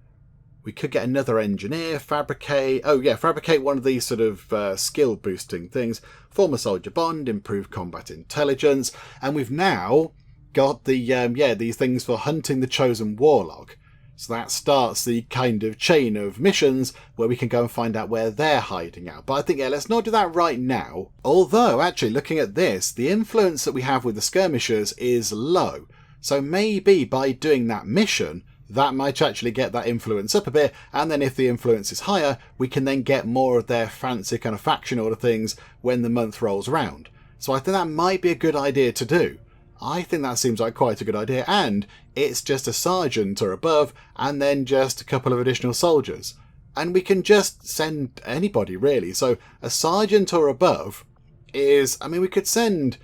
We could get another engineer, fabricate one of these sort of skill boosting things. Form a soldier bond, improve combat intelligence, and we've now got the these things for hunting the Chosen Warlock. So that starts the kind of chain of missions where we can go and find out where they're hiding out. But I think, yeah, let's not do that right now. Although, actually, looking at this, the influence that we have with the skirmishers is low. So maybe by doing that mission, that might actually get that influence up a bit. And then if the influence is higher, we can then get more of their fancy kind of faction order things when the month rolls around. So I think that might be a good idea to do. I think that seems like quite a good idea, and it's just a sergeant or above, and then just a couple of additional soldiers. And we can just send anybody, really. So a sergeant or above is, I mean, we could send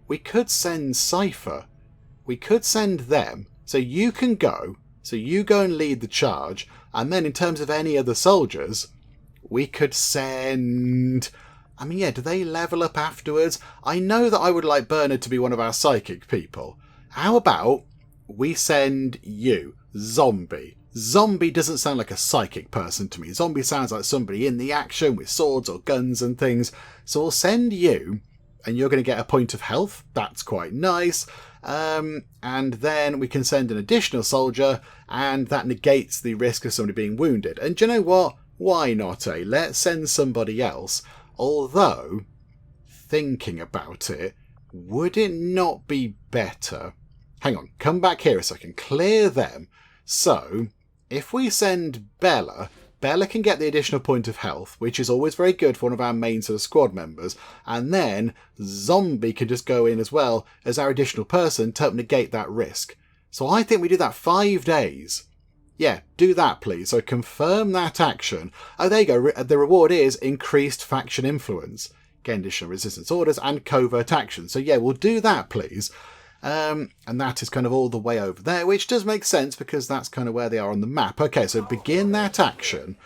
Cypher. We could send them. So you can go. So you go and lead the charge. And then in terms of any other soldiers, we could send... I mean, yeah, do they level up afterwards? I know that I would like Bernard to be one of our psychic people. How about we send you, Zombie? Zombie doesn't sound like a psychic person to me. Zombie sounds like somebody in the action with swords or guns and things. So we'll send you, and you're going to get a point of health. That's quite nice. And then we can send an additional soldier, and that negates the risk of somebody being wounded. And do you know what? Why not, eh? Let's send somebody else. Although, thinking about it, would it not be better... Hang on, come back here a second. Clear them. So, if we send Bella, Bella can get the additional point of health, which is always very good for one of our main sort of squad members. And then Zombie can just go in as well as our additional person to help negate that risk. So I think we do that 5 days. Yeah, do that, please. So confirm that action. Oh, there you go. The reward is increased faction influence. Gain additional resistance orders and covert action. So yeah, we'll do that, please. And that is kind of all the way over there, which does make sense because that's kind of where they are on the map. Okay, so begin that action.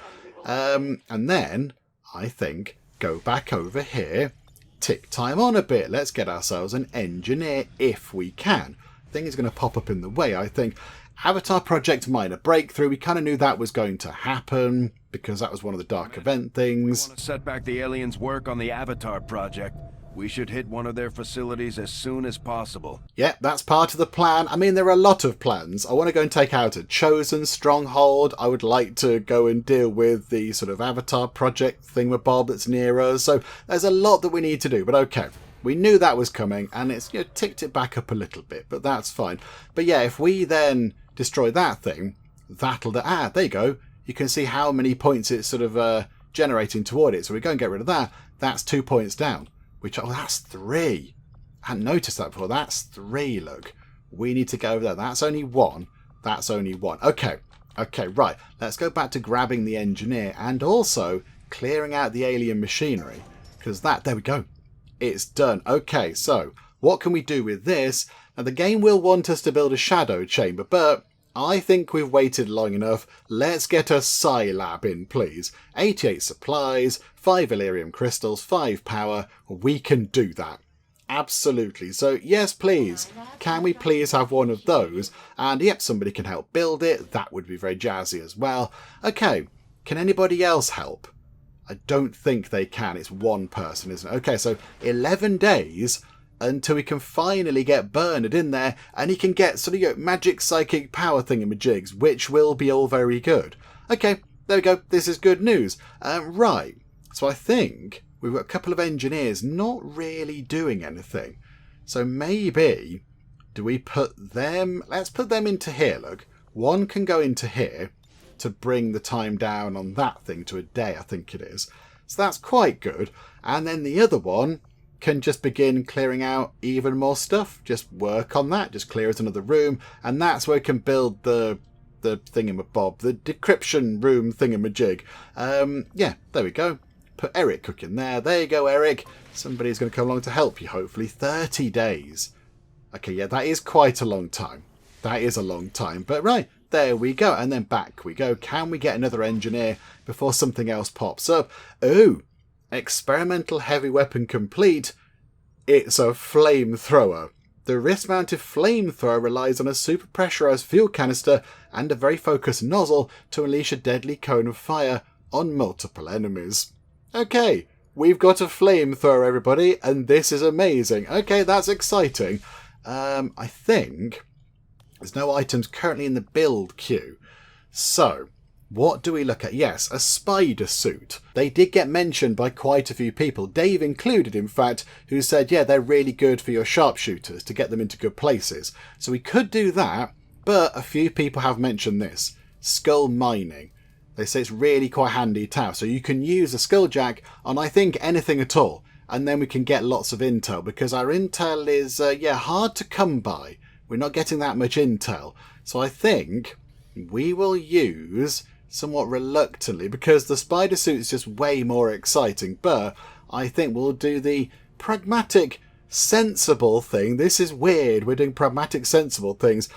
And then, I think, go back over here. Tick time on a bit. Let's get ourselves an engineer if we can. Thing is going to pop up in the way, I think. Avatar Project Minor Breakthrough, we kind of knew that was going to happen because that was one of the dark event things. We want to set back the aliens' work on the Avatar Project. We should hit one of their facilities as soon as possible. Yeah, that's part of the plan. I mean, there are a lot of plans. I want to go and take out a chosen stronghold. I would like to go and deal with the sort of Avatar project thingamabob that's near us. So there's a lot that we need to do. But okay, we knew that was coming, and it's, you know, ticked it back up a little bit, but that's fine. But yeah, if we then destroy that thing, that'll... there you go. You can see how many points it's sort of generating toward it. So we go and get rid of that. That's 2 points down. Which, oh, that's 3. I hadn't noticed that before. That's 3, look. We need to go over there. That's only 1. That's only 1. Okay. Okay, right. Let's go back to grabbing the engineer and also clearing out the alien machinery. Because that, there we go. It's done. Okay, so what can we do with this? Now, the game will want us to build a shadow chamber, but I think we've waited long enough. Let's get a Psi Lab in, please. 88 supplies, 5 Illyrium crystals, 5 power. We can do that. Absolutely. So, yes, please. Can we please have one of those? And, yep, somebody can help build it. That would be very jazzy as well. Okay, can anybody else help? I don't think they can. It's one person, isn't it? Okay, so 11 days... until we can finally get Bernard in there and he can get sort of, you know, magic psychic power thingamajigs, which will be all very good. Okay, there we go. This is good news. Right, so I think we've got a couple of engineers not really doing anything. So maybe, do we put them... let's put them into here, look. One can go into here to bring the time down on that thing to a day, I think it is. So that's quite good. And then the other one can just begin clearing out even more stuff. Just work on that. Just clear out another room. And that's where we can build the thingamabob, the decryption room thingamajig. Yeah, there we go. Put Eric Cook in there. There you go, Eric. Somebody's going to come along to help you, hopefully. 30 days. Okay, yeah, that is quite a long time. That is a long time. But right, there we go. And then back we go. Can we get another engineer before something else pops up? Ooh. Experimental heavy weapon complete. It's a flamethrower. The wrist-mounted flamethrower relies on a super pressurized fuel canister and a very focused nozzle to unleash a deadly cone of fire on multiple enemies. Okay, we've got a flamethrower, everybody, and this is amazing. Okay, that's exciting. I think there's no items currently in the build queue. So, what do we look at? Yes, a spider suit. They did get mentioned by quite a few people, Dave included, in fact, who said, yeah, they're really good for your sharpshooters to get them into good places. So we could do that, but a few people have mentioned this. Skull mining. They say it's really quite handy to have. So you can use a skulljack on, I think, anything at all. And then we can get lots of intel, because our intel is, hard to come by. We're not getting that much intel. So I think we will use... somewhat reluctantly, because the spider suit is just way more exciting, but I think we'll do the pragmatic, sensible thing. This is weird, we're doing pragmatic, sensible things.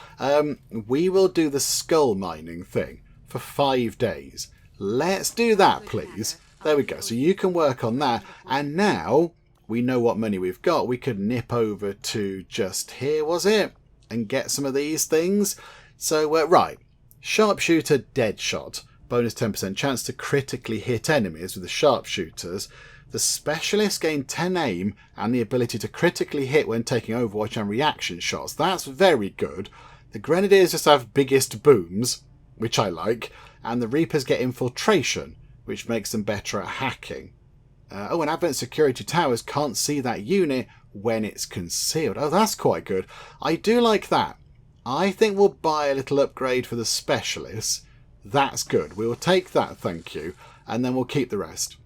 We will do the skull mining thing for 5 days. Let's do that, please. There we go, so you can work on that, and now we know what money we've got. We could nip over to just here, was it? And get some of these things. So, right. Sharpshooter Deadshot. Bonus 10% chance to critically hit enemies with the sharpshooters. The specialists gain 10 aim and the ability to critically hit when taking overwatch and reaction shots. That's very good. The grenadiers just have biggest booms, which I like. And the reapers get infiltration, which makes them better at hacking. And advanced security towers can't see that unit when it's concealed. Oh, that's quite good. I do like that. I think we'll buy a little upgrade for the specialists. That's good. We will take that, thank you. And then we'll keep the rest.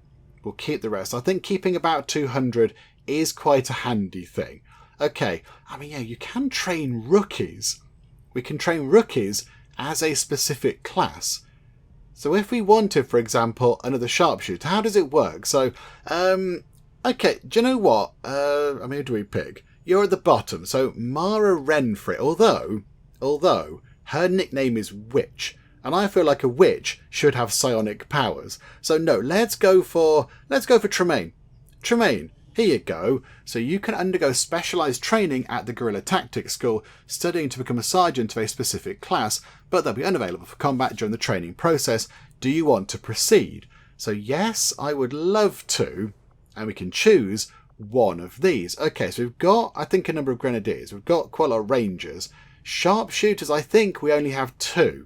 We'll keep the rest. I think keeping about 200 is quite a handy thing. Okay. I mean, yeah, you can train rookies. We can train rookies as a specific class. So if we wanted, for example, another sharpshooter, how does it work? So, okay, do you know what? I mean, who do we pick? You're at the bottom, so Mara Renfrey, although her nickname is Witch, and I feel like a witch should have psionic powers. So no, let's go for Tremaine. Tremaine, here you go. So you can undergo specialised training at the Guerrilla Tactics School, studying to become a sergeant of a specific class, but they'll be unavailable for combat during the training process. Do you want to proceed? So yes, I would love to, and we can choose one of these. Okay, so we've got, I think, a number of grenadiers. We've got quite a lot of rangers. Sharpshooters, I think we only have 2.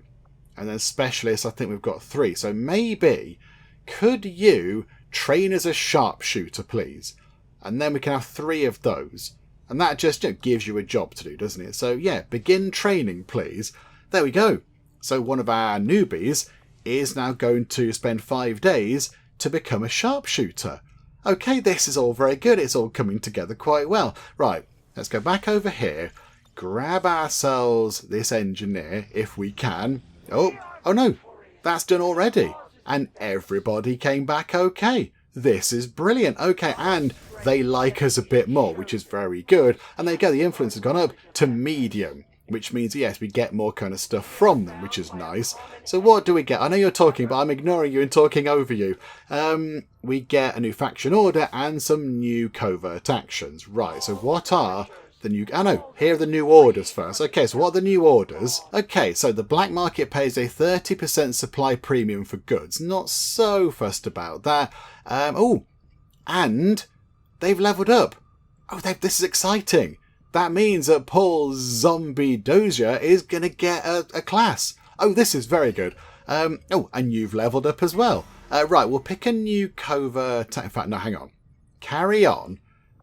And then specialists, I think we've got 3. So maybe, could you train as a sharpshooter, please? And then we can have 3 of those. And that just gives you a job to do, doesn't it? So yeah, begin training, please. There we go. So one of our newbies is now going to spend 5 days to become a sharpshooter. Okay, this is all very good. It's all coming together quite well. Right, let's go back over here. Grab ourselves this engineer, if we can. Oh no, that's done already. And everybody came back okay. This is brilliant. Okay, and they like us a bit more, which is very good. And there you go, the influence has gone up to medium, which means, yes, we get more kind of stuff from them, which is nice. So what do we get? I know you're talking, but I'm ignoring you and talking over you. We get a new faction order and some new covert actions. Right, so what are the new... Oh no, here are the new orders first. Okay, so what are the new orders? Okay, so the black market pays a 30% supply premium for goods. Not so fussed about that. And they've leveled up. Oh, this is exciting. That means that Paul Zombie Dozier is going to get a class. Oh, this is very good. And you've leveled up as well. Right, we'll pick a new covert... In fact, no, hang on. Carry on.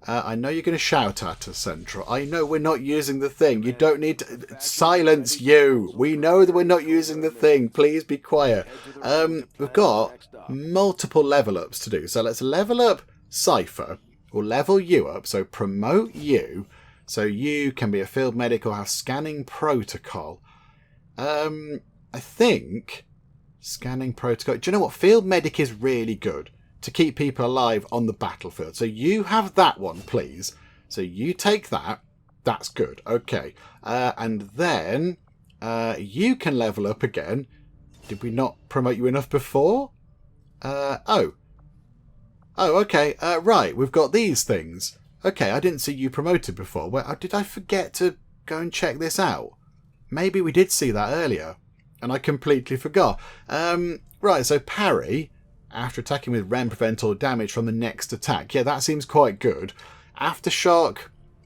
I know you're going to shout at us, Central. I know we're not using the thing. You don't need to... Silence you. We know that we're not using the thing. Please be quiet. We've got multiple level ups to do. So let's level up Cypher. We'll level you up. So promote you. So you can be a field medic or have scanning protocol. I think scanning protocol. Do you know what? Field medic is really good to keep people alive on the battlefield. So you have that one, please. So you take that. That's good. Okay. And then you can level up again. Did we not promote you enough before? Oh, okay. Right. We've got these things. Okay, I didn't see you promoted before. Well, did I forget to go and check this out? Maybe we did see that earlier, and I completely forgot. Right, so parry, after attacking with Rem, prevent all damage from the next attack. Yeah, that seems quite good. Aftershock,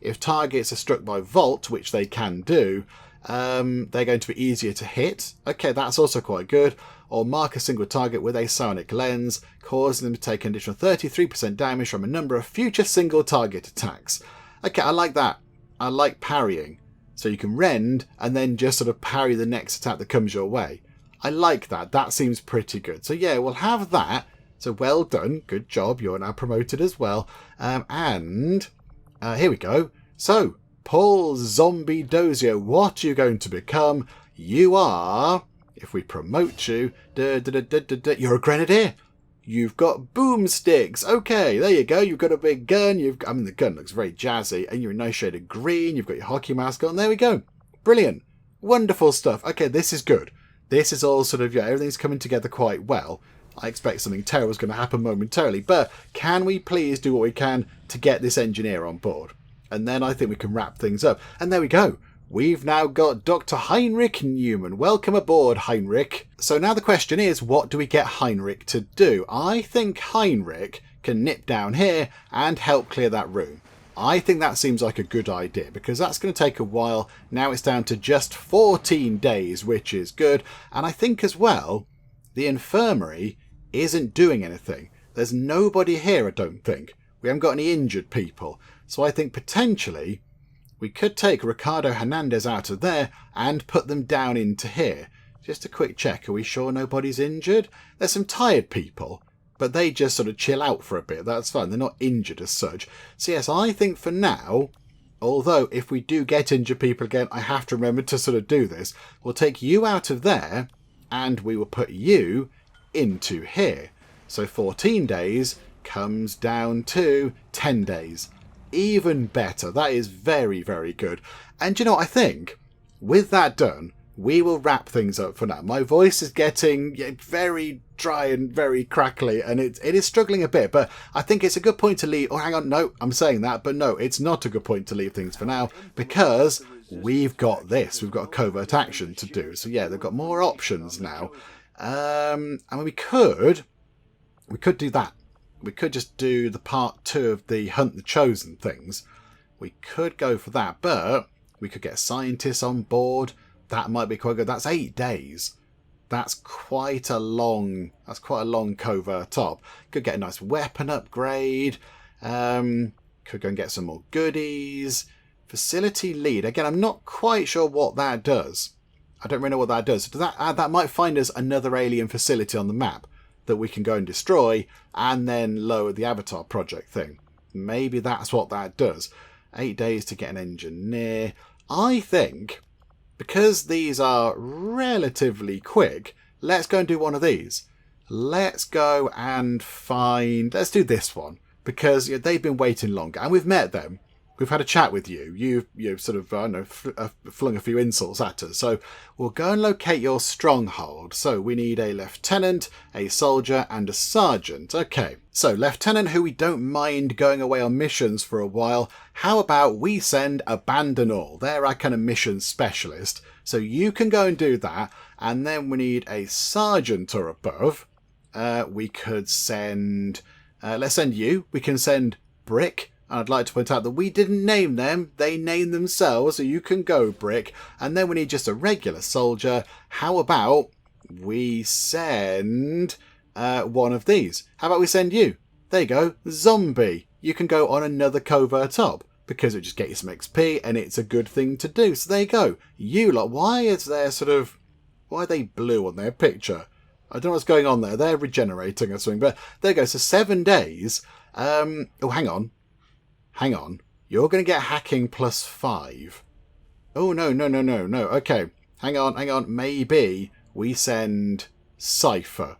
if targets are struck by Volt, which they can do, they're going to be easier to hit. Okay, that's also quite good. Or mark a single target with a psionic lens, causing them to take an additional 33% damage from a number of future single target attacks. Okay, I like that. I like parrying. So you can rend and then just sort of parry the next attack that comes your way. I like that. That seems pretty good. So yeah, we'll have that. So well done. Good job. You're now promoted as well. And here we go. So, Paul Zombie Dozier, what are you going to become? You are... If we promote you, you're a grenadier. You've got boomsticks. Okay, there you go. You've got a big gun. The gun looks very jazzy, and you're a nice shade of green. You've got your hockey mask on. There we go. Brilliant. Wonderful stuff. Okay, this is good. This is all sort of, everything's coming together quite well. I expect something terrible is going to happen momentarily, but can we please do what we can to get this engineer on board? And then I think we can wrap things up. And there we go. We've now got Dr. Heinrich Newman. Welcome aboard, Heinrich. So now the question is, what do we get Heinrich to do? I think Heinrich can nip down here and help clear that room. I think that seems like a good idea because that's going to take a while. Now it's down to just 14 days, which is good. And I think as well, the infirmary isn't doing anything. There's nobody here, I don't think. We haven't got any injured people. So I think potentially we could take Ricardo Hernandez out of there and put them down into here. Just a quick check. Are we sure nobody's injured? There's some tired people, but they just sort of chill out for a bit. That's fine. They're not injured as such. So yes, I think for now, although if we do get injured people again, I have to remember to sort of do this. We'll take you out of there and we will put you into here. So 14 days comes down to 10 days. Even better. That is very, very good. And you know what I think? With that done, we will wrap things up for now. My voice is getting very dry and very crackly, and it is struggling a bit, but I think it's a good point to leave. Oh, hang on. No, I'm saying that, but no, it's not a good point to leave things for now because we've got this. We've got a covert action to do. So yeah, they've got more options now. And we could do that. We could just do the part 2 of the Hunt the Chosen things. We could go for that, but we could get scientists on board. That might be quite good. That's 8 days. That's quite a long covert top. Could get a nice weapon upgrade. Could go and get some more goodies. Facility lead. Again, I'm not quite sure what that does. I don't really know what that does. That might find us another alien facility on the map that we can go and destroy and then lower the Avatar project thing. Maybe that's what that does. 8 days to get an engineer. I think, because these are relatively quick, let's go and do one of these. Let's go and find... Let's do this one. Because they've been waiting longer. And we've met them. We've had a chat with you. You've sort of, I don't know, flung a few insults at us. So we'll go and locate your stronghold. So we need a lieutenant, a soldier, and a sergeant. Okay. So lieutenant, who we don't mind going away on missions for a while. How about we send Abandon All? They're our kind of mission specialist. So you can go and do that. And then we need a sergeant or above. We could send... let's send you. We can send Brick. And I'd like to point out that we didn't name them. They named themselves, so you can go, Brick. And then we need just a regular soldier. How about we send one of these? How about we send you? There you go, Zombie. You can go on another covert top because it just gets you some XP and it's a good thing to do. So there you go. You lot, why are they blue on their picture? I don't know what's going on there. They're regenerating or something. But there you go. So 7 days. Oh, hang on. You're going to get hacking +5. Oh, no. Okay. Hang on. Maybe we send Cypher.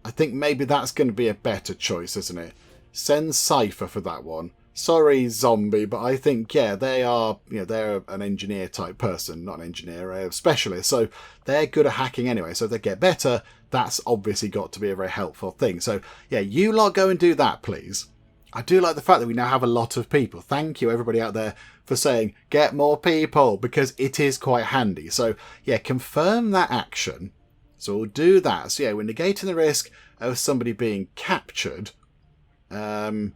I think maybe that's going to be a better choice, isn't it? Send Cypher for that one. Sorry, Zombie, but I think, yeah, they are, they're an engineer type person. Not an engineer, a specialist. So they're good at hacking anyway. So if they get better, that's obviously got to be a very helpful thing. So, yeah, you lot go and do that, please. I do like the fact that we now have a lot of people. Thank you, everybody out there, for saying, get more people, because it is quite handy. So, yeah, confirm that action. So we'll do that. So, yeah, we're negating the risk of somebody being captured. And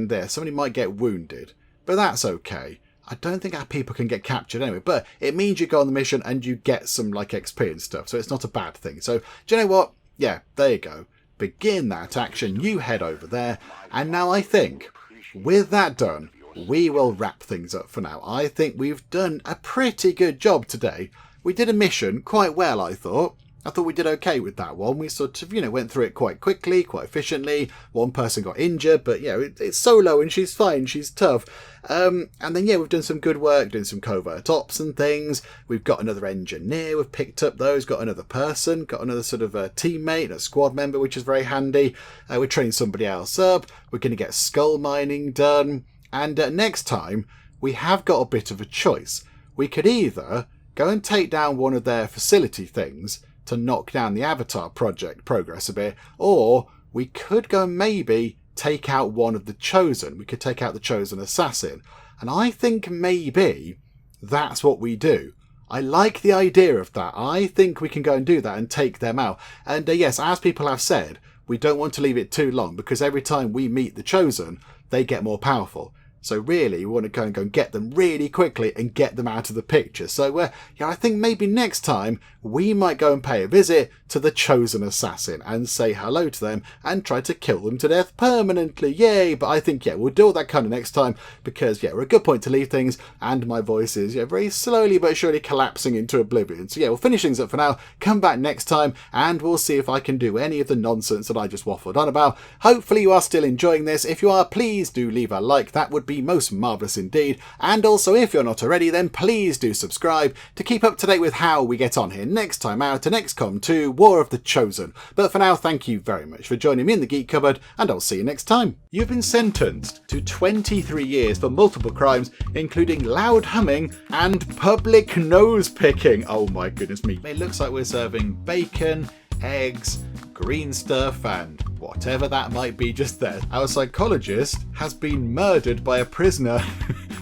there, somebody might get wounded. But that's okay. I don't think our people can get captured anyway. But it means you go on the mission and you get some, XP and stuff. So it's not a bad thing. So, do you know what? Yeah, there you go. Begin that action, you head over there, and now I think, with that done, we will wrap things up for now. I think we've done a pretty good job today. We did a mission quite well, I thought. I thought we did okay with that one. We sort of, went through it quite quickly, quite efficiently. One person got injured, but, it's solo and she's fine, she's tough. And then, we've done some good work, doing some covert ops and things. We've got another engineer, we've picked up those, got another person, got another sort of a teammate, a squad member, which is very handy. We're training somebody else up. We're going to get skull mining done. And next time, we have got a bit of a choice. We could either go and take down one of their facility things to knock down the Avatar project progress a bit, or we could go and maybe take out one of the Chosen. We could take out the Chosen Assassin. And I think maybe that's what we do. I like the idea of that. I think we can go and do that and take them out. And yes, as people have said, we don't want to leave it too long because every time we meet the Chosen, they get more powerful. So really, we want to go and get them really quickly and get them out of the picture. So, I think maybe next time we might go and pay a visit to the Chosen Assassin and say hello to them and try to kill them to death permanently. Yay! But I think, we'll do all that kind of next time because, we're a good point to leave things and my voice is, very slowly but surely collapsing into oblivion. So, we'll finish things up for now, come back next time and we'll see if I can do any of the nonsense that I just waffled on about. Hopefully you are still enjoying this. If you are, please do leave a like. That would be most marvellous indeed. And also, if you're not already, then please do subscribe to keep up to date with how we get on here next time out in XCOM 2 War of the Chosen. But for now, thank you very much for joining me in the Geek Cupboard, and I'll see you next time. You've been sentenced to 23 years for multiple crimes, including loud humming and public nose picking. Oh my goodness me. It looks like we're serving bacon, eggs, green stuff, and whatever that might be just there. Our psychologist has been murdered by a prisoner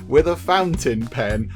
with a fountain pen.